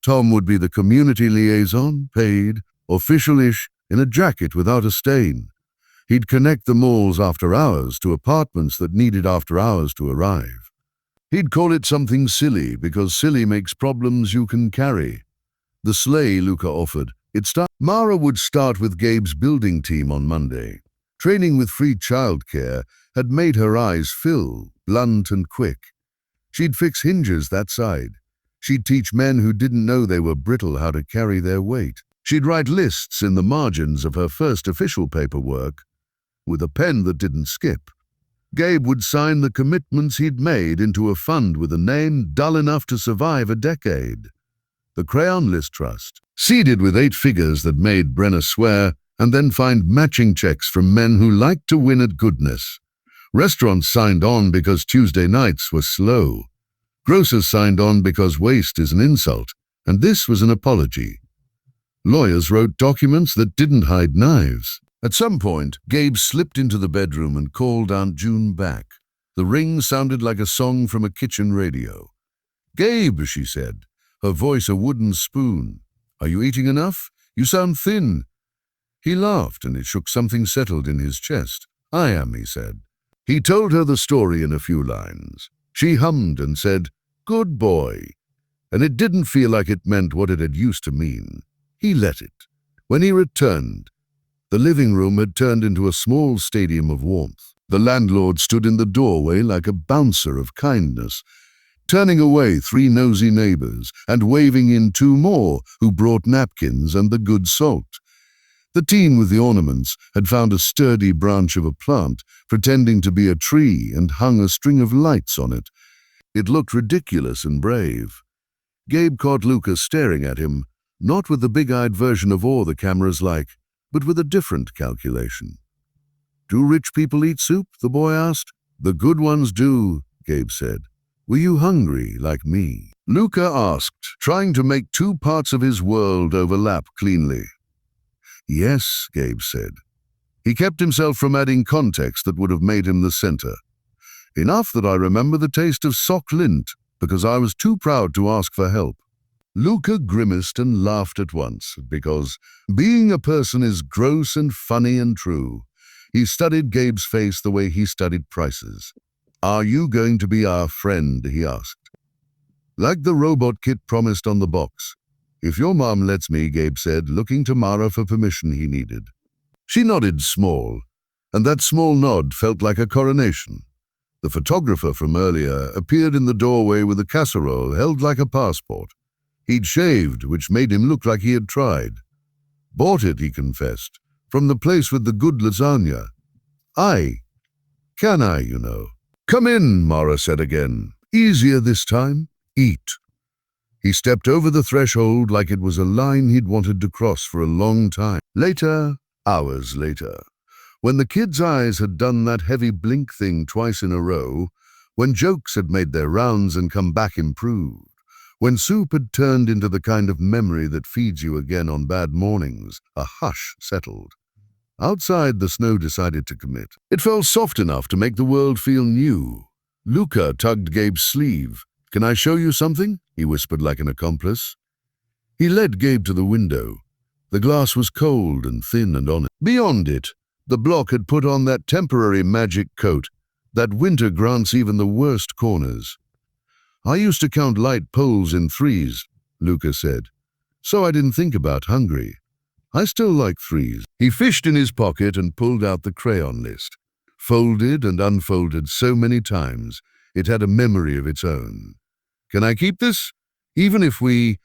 Tom would be the community liaison, paid, official-ish, in a jacket without a stain. He'd connect the malls after hours to apartments that needed after hours to arrive. He'd call it something silly because silly makes problems you can carry. The sleigh Luca offered. Mara would start with Gabe's building team on Monday. Training with free childcare had made her eyes fill, blunt and quick. She'd fix hinges that side. She'd teach men who didn't know they were brittle how to carry their weight. She'd write lists in the margins of her first official paperwork with a pen that didn't skip. Gabe would sign the commitments he'd made into a fund with a name dull enough to survive a decade. The Crayon List Trust, seeded with 8 figures that made Brenner swear and then find matching checks from men who liked to win at goodness. Restaurants signed on because Tuesday nights were slow. Grocers signed on because waste is an insult, and this was an apology. Lawyers wrote documents that didn't hide knives. At some point, Gabe slipped into the bedroom and called Aunt June back. The ring sounded like a song from a kitchen radio. "Gabe," she said, her voice a wooden spoon. "Are you eating enough? You sound thin." He laughed, and it shook something settled in his chest. "I am," he said. He told her the story in a few lines. She hummed and said, "Good boy," and it didn't feel like it meant what it had used to mean. He let it. When he returned, The living room had turned into a small stadium of warmth. The landlord stood in the doorway like a bouncer of kindness, turning away 3 nosy neighbors and waving in 2 more who brought napkins and the good salt. The teen with the ornaments had found a sturdy branch of a plant, pretending to be a tree, and hung a string of lights on it. It looked ridiculous and brave. Gabe caught Luca staring at him, not with the big-eyed version of awe the cameras like, but with a different calculation. "Do rich people eat soup?" the boy asked. "The good ones do," Gabe said. "Were you hungry like me?" Luca asked, trying to make 2 parts of his world overlap cleanly. "Yes," Gabe said. He kept himself from adding context that would have made him the center. "Enough that I remember the taste of sock lint, because I was too proud to ask for help." Luca grimaced and laughed at once, because being a person is gross and funny and true. He studied Gabe's face the way he studied prices. "Are you going to be our friend?" he asked. "Like the robot kit promised on the box." "If your mom lets me," Gabe said, looking to Mara for permission he needed. She nodded small, and that small nod felt like a coronation. The photographer from earlier appeared in the doorway with a casserole held like a passport. He'd shaved, which made him look like he had tried. "Bought it," he confessed, "from the place with the good lasagna." Can I, you know." "Come in," Mara said again. "Easier this time. Eat." He stepped over the threshold like it was a line he'd wanted to cross for a long time. Later, hours later, when the kids' eyes had done that heavy blink thing twice in a row, when jokes had made their rounds and come back improved, when soup had turned into the kind of memory that feeds you again on bad mornings, a hush settled. Outside, the snow decided to commit. It felt soft enough to make the world feel new. Luca tugged Gabe's sleeve. "Can I show you something?" he whispered like an accomplice. He led Gabe to the window. The glass was cold and thin and honest. Beyond it, the block had put on that temporary magic coat that winter grants even the worst corners. "I used to count light poles in 3s, Luca said, "so I didn't think about hungry. I still like 3s. He fished in his pocket and pulled out the crayon list. Folded and unfolded so many times, it had a memory of its own. "Can I keep this? Even if we—"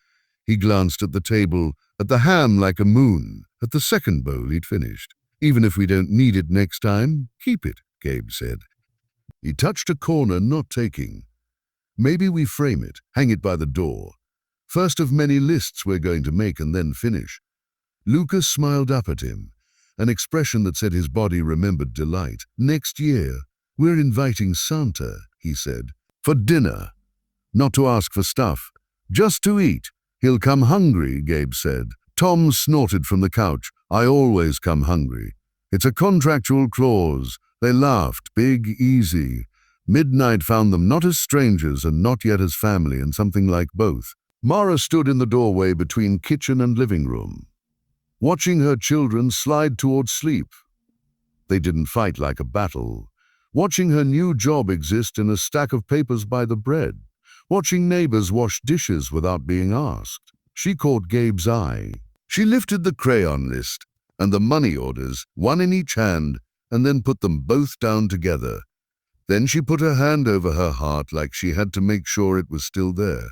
He glanced at the table, at the ham like a moon, at the second bowl he'd finished. "Even if we don't need it next time, keep it," Gabe said. He touched a corner, not taking. "Maybe we frame it, hang it by the door. First of many lists we're going to make and then finish." Lucas smiled up at him, an expression that said his body remembered delight. "Next year, we're inviting Santa," he said, "for dinner. Not to ask for stuff, just to eat. He'll come hungry," Gabe said. Tom snorted from the couch. "I always come hungry. It's a contractual clause." They laughed, big, easy. Midnight found them not as strangers and not yet as family, and something like both. Mara stood in the doorway between kitchen and living room, watching her children slide towards sleep. They didn't fight like a battle. Watching her new job exist in a stack of papers by the bread. Watching neighbors wash dishes without being asked. She caught Gabe's eye. She lifted the crayon list and the money orders, one in each hand, and then put them both down together. Then she put her hand over her heart like she had to make sure it was still there.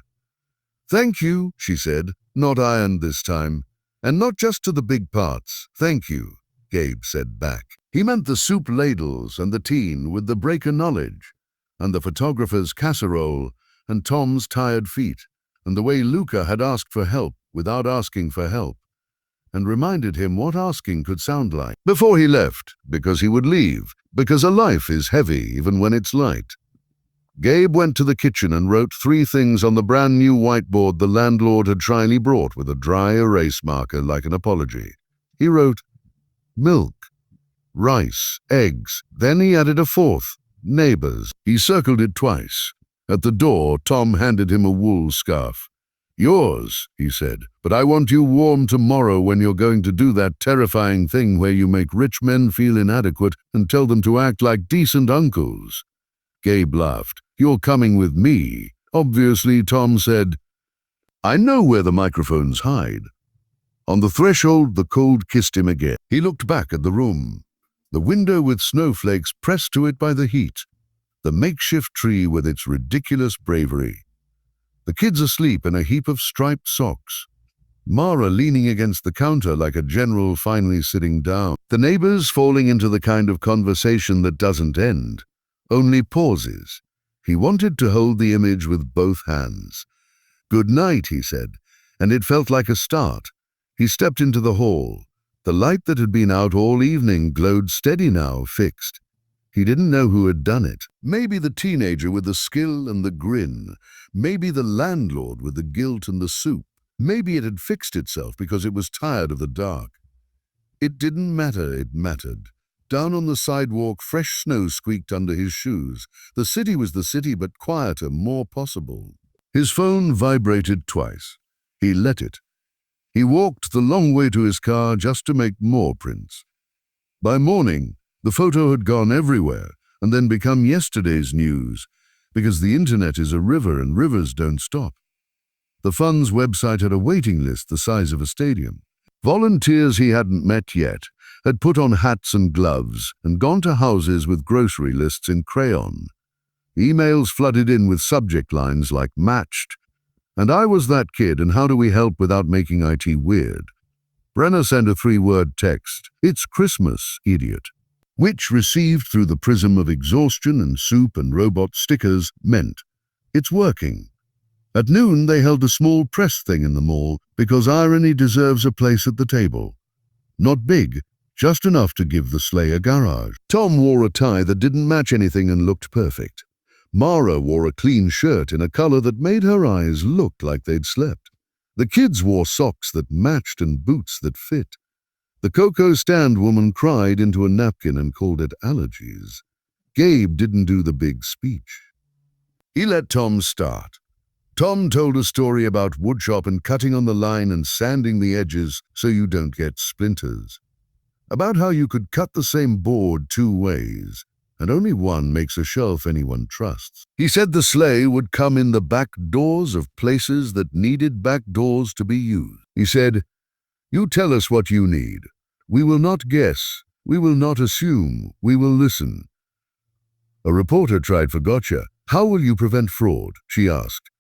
"Thank you," she said, "not ironed this time. And not just to the big parts." "Thank you," Gabe said back. He meant the soup ladles and the teen with the breaker knowledge, and the photographer's casserole and Tom's tired feet, and the way Luca had asked for help without asking for help, and reminded him what asking could sound like. Before he left, because he would leave, because a life is heavy even when it's light. Gabe went to the kitchen and wrote 3 things on the brand new whiteboard the landlord had shyly brought with a dry erase marker like an apology. He wrote, milk, rice, eggs. Then he added a 4th, neighbors. He circled it twice. At the door, Tom handed him a wool scarf. "Yours," he said, "but I want you warm tomorrow when you're going to do that terrifying thing where you make rich men feel inadequate and tell them to act like decent uncles." Gabe laughed. "You're coming with me." "Obviously," Tom said. "I know where the microphones hide." On the threshold, the cold kissed him again. He looked back at the room, the window with snowflakes pressed to it by the heat, the makeshift tree with its ridiculous bravery, the kids asleep in a heap of striped socks, Mara leaning against the counter like a general finally sitting down, the neighbors falling into the kind of conversation that doesn't end, only pauses. He wanted to hold the image with both hands. "Good night," he said, and it felt like a start. He stepped into the hall. The light that had been out all evening glowed steady now, fixed. He didn't know who had done it. Maybe the teenager with the skill and the grin. Maybe the landlord with the guilt and the soup. Maybe it had fixed itself because it was tired of the dark. It didn't matter, it mattered. Down on the sidewalk, fresh snow squeaked under his shoes. The city was the city, but quieter, more possible. His phone vibrated twice. He let it. He walked the long way to his car just to make more prints. By morning, the photo had gone everywhere and then become yesterday's news, because the internet is a river and rivers don't stop. The fund's website had a waiting list the size of a stadium. Volunteers he hadn't met yet had put on hats and gloves and gone to houses with grocery lists in crayon. Emails flooded in with subject lines like "matched," and "I was that kid, and how do we help without making IT weird?" Brenner sent a 3-word text, "It's Christmas, idiot," which, received through the prism of exhaustion and soup and robot stickers, meant, "It's working." At noon, they held a small press thing in the mall because irony deserves a place at the table. Not big, just enough to give the sleigh a garage. Tom wore a tie that didn't match anything and looked perfect. Mara wore a clean shirt in a color that made her eyes look like they'd slept. The kids wore socks that matched and boots that fit. The cocoa stand woman cried into a napkin and called it allergies. Gabe didn't do the big speech. He let Tom start. Tom told a story about woodshop and cutting on the line and sanding the edges so you don't get splinters. About how you could cut the same board 2 ways, and only one makes a shelf anyone trusts. He said the sleigh would come in the back doors of places that needed back doors to be used. He said, "You tell us what you need. We will not guess. We will not assume. We will listen." A reporter tried for gotcha. "How will you prevent fraud?" she asked.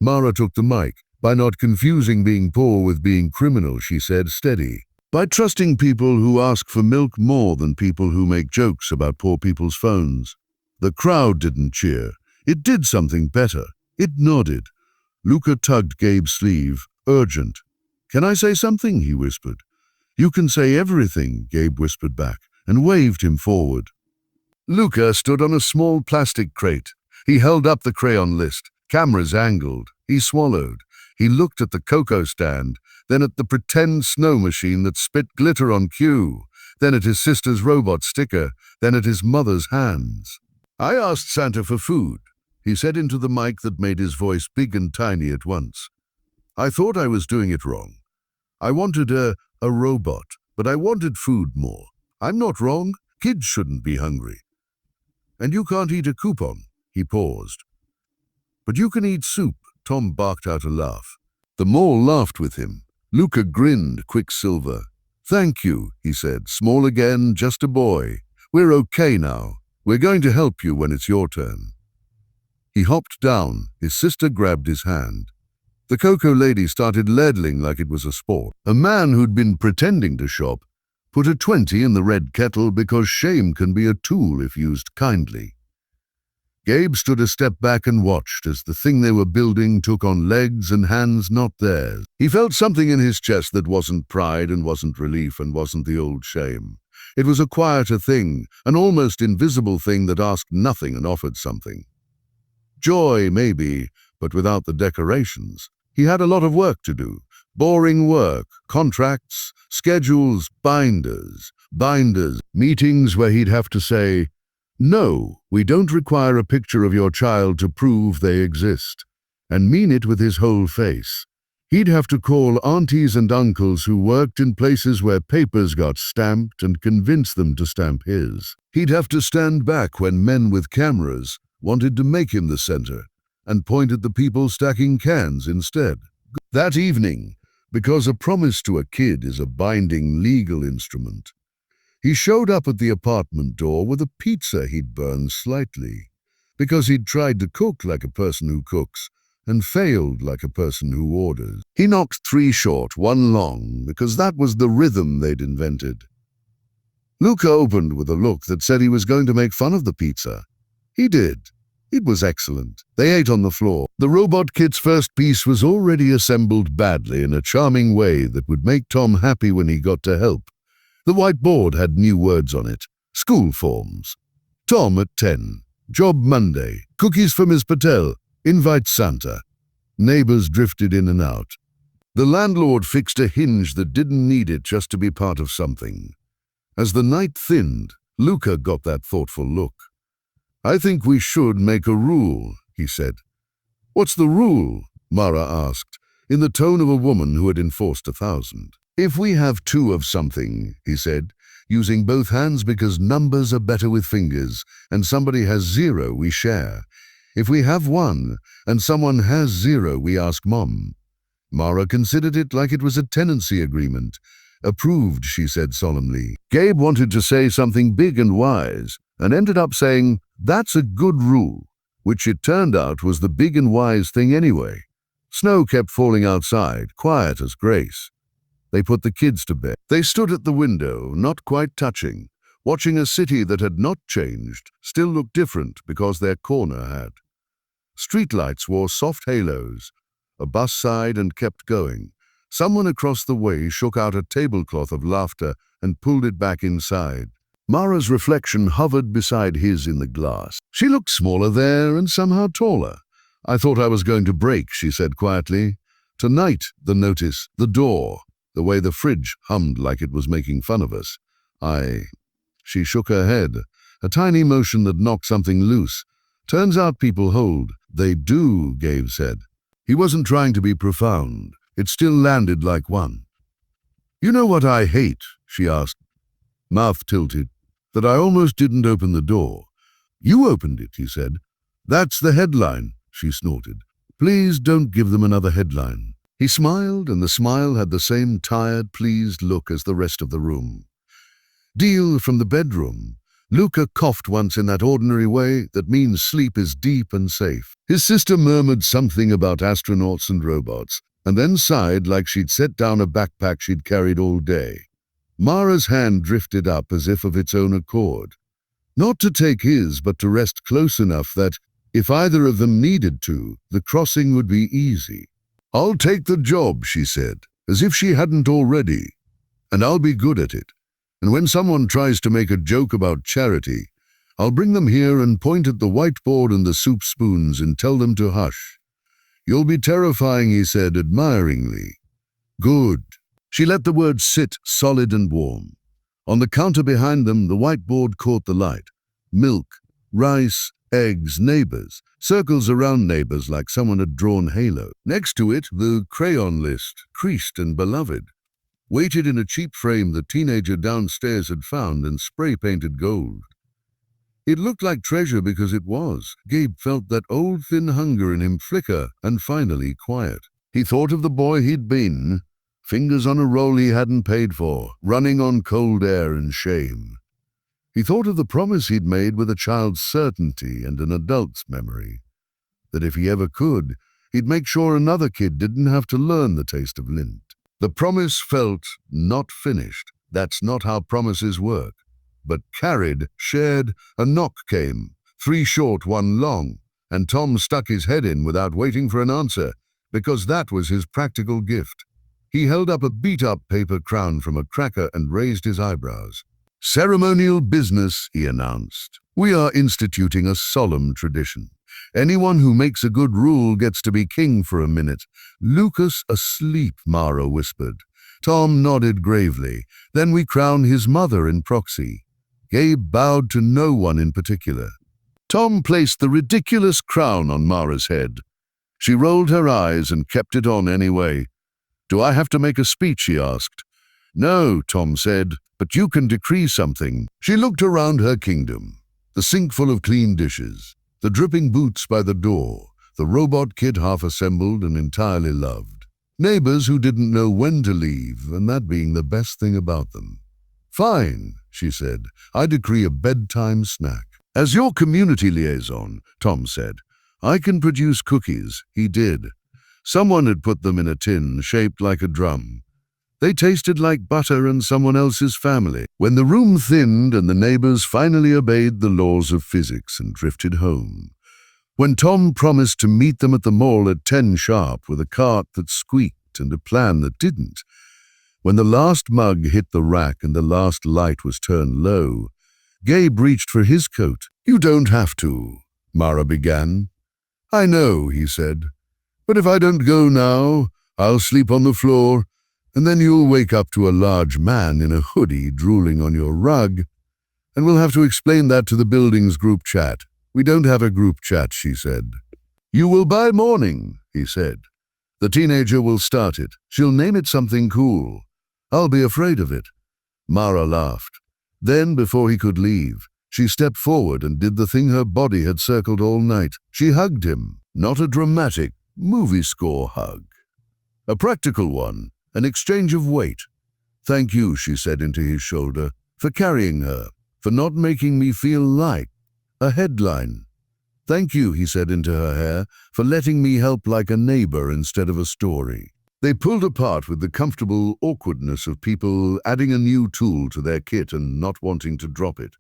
Mara took the mic. "By not confusing being poor with being criminal," she said, steady. "By trusting people who ask for milk more than people who make jokes about poor people's phones." The crowd didn't cheer. It did something better. It nodded. Luca tugged Gabe's sleeve. "Urgent." "Can I say something?" he whispered. "You can say everything," Gabe whispered back, and waved him forward. Luca stood on a small plastic crate. He held up the crayon list. Cameras angled. He swallowed. He looked at the cocoa stand, then at the pretend snow machine that spit glitter on cue, then at his sister's robot sticker, then at his mother's hands. "I asked Santa for food," he said into the mic that made his voice big and tiny at once. "I thought I was doing it wrong. I wanted a robot, but I wanted food more. I'm not wrong. Kids shouldn't be hungry. And you can't eat a coupon." He paused. "But you can eat soup," Tom barked out a laugh. The mall laughed with him. Luca grinned, Quicksilver. "Thank you," he said, small again, just a boy. "We're okay now. We're going to help you when it's your turn." He hopped down. His sister grabbed his hand. The cocoa lady started ladling like it was a sport. A man who'd been pretending to shop put a 20 in the red kettle because shame can be a tool if used kindly. Gabe stood a step back and watched as the thing they were building took on legs and hands not theirs. He felt something in his chest that wasn't pride and wasn't relief and wasn't the old shame. It was a quieter thing, an almost invisible thing that asked nothing and offered something. Joy, maybe, but without the decorations. He had a lot of work to do. Boring work, contracts, schedules, binders, meetings where he'd have to say, "No, we don't require a picture of your child to prove they exist," and mean it with his whole face. He'd have to call aunties and uncles who worked in places where papers got stamped and convince them to stamp his. He'd have to stand back when men with cameras wanted to make him the center and point at the people stacking cans instead. That evening, because a promise to a kid is a binding legal instrument. He showed up at the apartment door with a pizza he'd burned slightly, because he'd tried to cook like a person who cooks and failed like a person who orders. He knocked 3 short, 1 long, because that was the rhythm they'd invented. Luca opened with a look that said he was going to make fun of the pizza. He did. It was excellent. They ate on the floor. The robot kid's first piece was already assembled badly in a charming way that would make Tom happy when he got to help. The whiteboard had new words on it. School forms. Tom at 10. Job Monday. Cookies for Ms. Patel. Invite Santa. Neighbors drifted in and out. The landlord fixed a hinge that didn't need it just to be part of something. As the night thinned, Luca got that thoughtful look. I think we should make a rule, he said. What's the rule? Mara asked, in the tone of a woman who had enforced 1,000. If we have 2 of something, he said, using both hands because numbers are better with fingers, and somebody has 0, we share. If we have 1, and someone has 0, we ask Mom. Mara considered it like it was a tenancy agreement. Approved, she said solemnly. Gabe wanted to say something big and wise, and ended up saying, that's a good rule, which it turned out was the big and wise thing anyway. Snow kept falling outside, quiet as grace. They put the kids to bed. They stood at the window, not quite touching, watching a city that had not changed, still looked different because their corner had. Streetlights wore soft halos. A bus sighed and kept going. Someone across the way shook out a tablecloth of laughter and pulled it back inside. Mara's reflection hovered beside his in the glass. She looked smaller there and somehow taller. I thought I was going to break, she said quietly. Tonight, the notice, the door, the way the fridge hummed like it was making fun of us. She shook her head, a tiny motion that knocked something loose. Turns out people hold. They do, Gabe said. He wasn't trying to be profound. It still landed like one. You know what I hate? She asked, mouth tilted, that I almost didn't open the door. You opened it, he said. That's the headline, she snorted. Please don't give them another headline. He smiled, and the smile had the same tired, pleased look as the rest of the room. Deal from the bedroom. Luca coughed once in that ordinary way that means sleep is deep and safe. His sister murmured something about astronauts and robots, and then sighed like she'd set down a backpack she'd carried all day. Mara's hand drifted up as if of its own accord. Not to take his, but to rest close enough that, if either of them needed to, the crossing would be easy. I'll take the job, she said, as if she hadn't already. And I'll be good at it. And when someone tries to make a joke about charity, I'll bring them here and point at the whiteboard and the soup spoons and tell them to hush. You'll be terrifying, he said admiringly. Good. She let the words sit solid and warm. On the counter behind them, the whiteboard caught the light. Milk, rice, eggs, neighbors, circles around neighbors like someone had drawn halo. Next to it, the crayon list, creased and beloved, waited in a cheap frame the teenager downstairs had found and spray-painted gold. It looked like treasure because it was. Gabe felt that old thin hunger in him flicker and finally quiet. He thought of the boy he'd been, fingers on a roll he hadn't paid for, running on cold air and shame. He thought of the promise he'd made with a child's certainty and an adult's memory, that if he ever could, he'd make sure another kid didn't have to learn the taste of lint. The promise felt not finished. That's not how promises work. But carried, shared, a knock came, 3 short, 1 long, and Tom stuck his head in without waiting for an answer, because that was his practical gift. He held up a beat-up paper crown from a cracker and raised his eyebrows. Ceremonial business, he announced. We are instituting a solemn tradition. Anyone who makes a good rule gets to be king for a minute. Lucas asleep, Mara whispered. Tom nodded gravely. Then we crown his mother in proxy. Gabe bowed to no one in particular. Tom placed the ridiculous crown on Mara's head. She rolled her eyes and kept it on anyway. Do I have to make a speech, he asked. No, Tom said, but you can decree something. She looked around her kingdom. The sink full of clean dishes, the dripping boots by the door, the robot kid half assembled and entirely loved. Neighbors who didn't know when to leave, and that being the best thing about them. "Fine," she said. "I decree a bedtime snack." "As your community liaison," Tom said, "I can produce cookies." He did. Someone had put them in a tin shaped like a drum. They tasted like butter and someone else's family. When the room thinned and the neighbors finally obeyed the laws of physics and drifted home. When Tom promised to meet them at the mall at 10 sharp with a cart that squeaked and a plan that didn't. When the last mug hit the rack and the last light was turned low, Gabe reached for his coat. "You don't have to," Mara began. "I know," he said. "But if I don't go now, I'll sleep on the floor, and then you'll wake up to a large man in a hoodie drooling on your rug, and we'll have to explain that to the building's group chat." "We don't have a group chat," she said. "You will by morning," he said. "The teenager will start it. She'll name it something cool. I'll be afraid of it." Mara laughed. Then, before he could leave, she stepped forward and did the thing her body had circled all night. She hugged him, not a dramatic, movie score hug. A practical one, an exchange of weight. "Thank you," she said into his shoulder, "for carrying her, for not making me feel like a headline." "Thank you," he said into her hair, "for letting me help like a neighbor instead of a story." They pulled apart with the comfortable awkwardness of people adding a new tool to their kit and not wanting to drop it.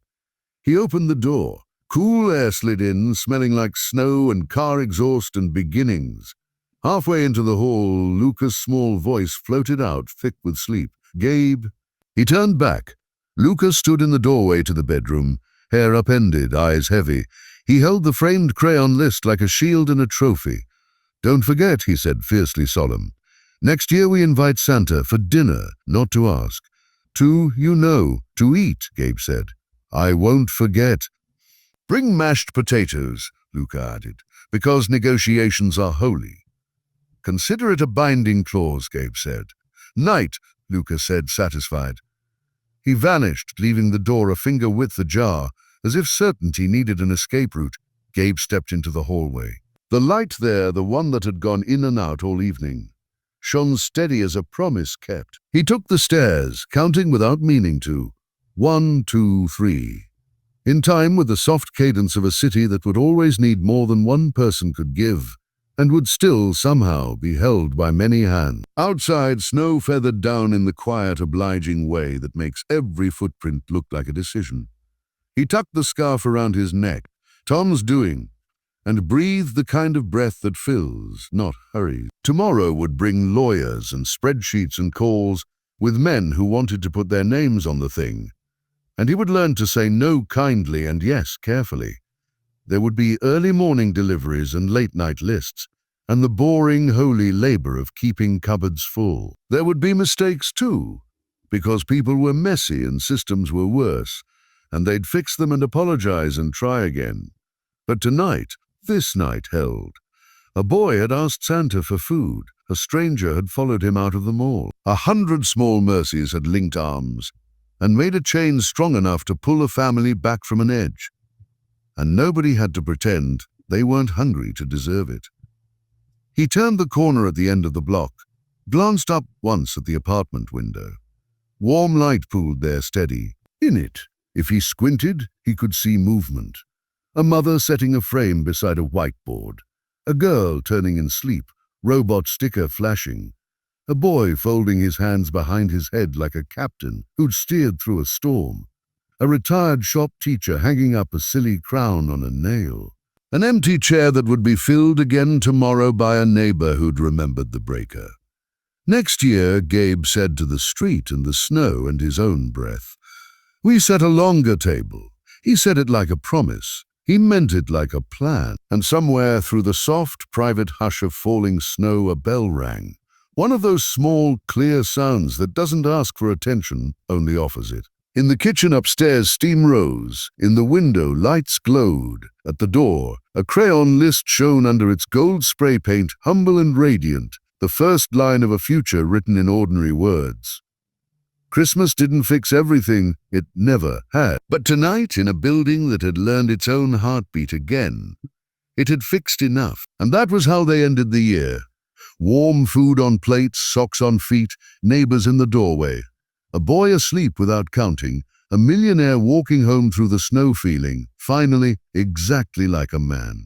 He opened the door. Cool air slid in, smelling like snow and car exhaust and beginnings. Halfway into the hall, Luca's small voice floated out, thick with sleep. "Gabe." He turned back. Luca stood in the doorway to the bedroom, hair upended, eyes heavy. He held the framed crayon list like a shield and a trophy. "Don't forget," he said, fiercely solemn. "Next year we invite Santa for dinner, not to ask. To eat," Gabe said. "I won't forget." "Bring mashed potatoes," Luca added, "because negotiations are holy." "Consider it a binding clause," Gabe said. "Night," Luca said, satisfied. He vanished, leaving the door a finger width ajar, as if certainty needed an escape route. Gabe stepped into the hallway. The light there, the one that had gone in and out all evening, shone steady as a promise kept. He took the stairs, counting without meaning to. 1, 2, 3. In time with the soft cadence of a city that would always need more than one person could give, and would still somehow be held by many hands. Outside, snow feathered down in the quiet, obliging way that makes every footprint look like a decision. He tucked the scarf around his neck, Tom's doing, and breathed the kind of breath that fills, not hurries. Tomorrow would bring lawyers and spreadsheets and calls with men who wanted to put their names on the thing, and he would learn to say no kindly and yes carefully. There would be early morning deliveries and late-night lists, and the boring, holy labor of keeping cupboards full. There would be mistakes too, because people were messy and systems were worse, and they'd fix them and apologize and try again. But tonight, this night held. A boy had asked Santa for food. A stranger had followed him out of the mall. 100 small mercies had linked arms and made a chain strong enough to pull a family back from an edge. And nobody had to pretend they weren't hungry to deserve it. He turned the corner at the end of the block, glanced up once at the apartment window. Warm light pooled there steady. In it, if he squinted, he could see movement. A mother setting a frame beside a whiteboard. A girl turning in sleep, robot sticker flashing. A boy folding his hands behind his head like a captain who'd steered through a storm. A retired shop teacher hanging up a silly crown on a nail. An empty chair that would be filled again tomorrow by a neighbor who'd remembered the breaker. Next year, Gabe said to the street and the snow and his own breath, "We set a longer table." He said it like a promise. He meant it like a plan. And somewhere through the soft, private hush of falling snow, a bell rang. One of those small, clear sounds that doesn't ask for attention, only offers it. In the kitchen upstairs, steam rose. In the window, lights glowed. At the door, a crayon list shone under its gold spray paint, humble and radiant, the first line of a future written in ordinary words. Christmas didn't fix everything, it never had. But tonight, in a building that had learned its own heartbeat again, it had fixed enough. And that was how they ended the year. Warm food on plates, socks on feet, neighbors in the doorway. A boy asleep without counting, a millionaire walking home through the snow feeling, finally, exactly like a man.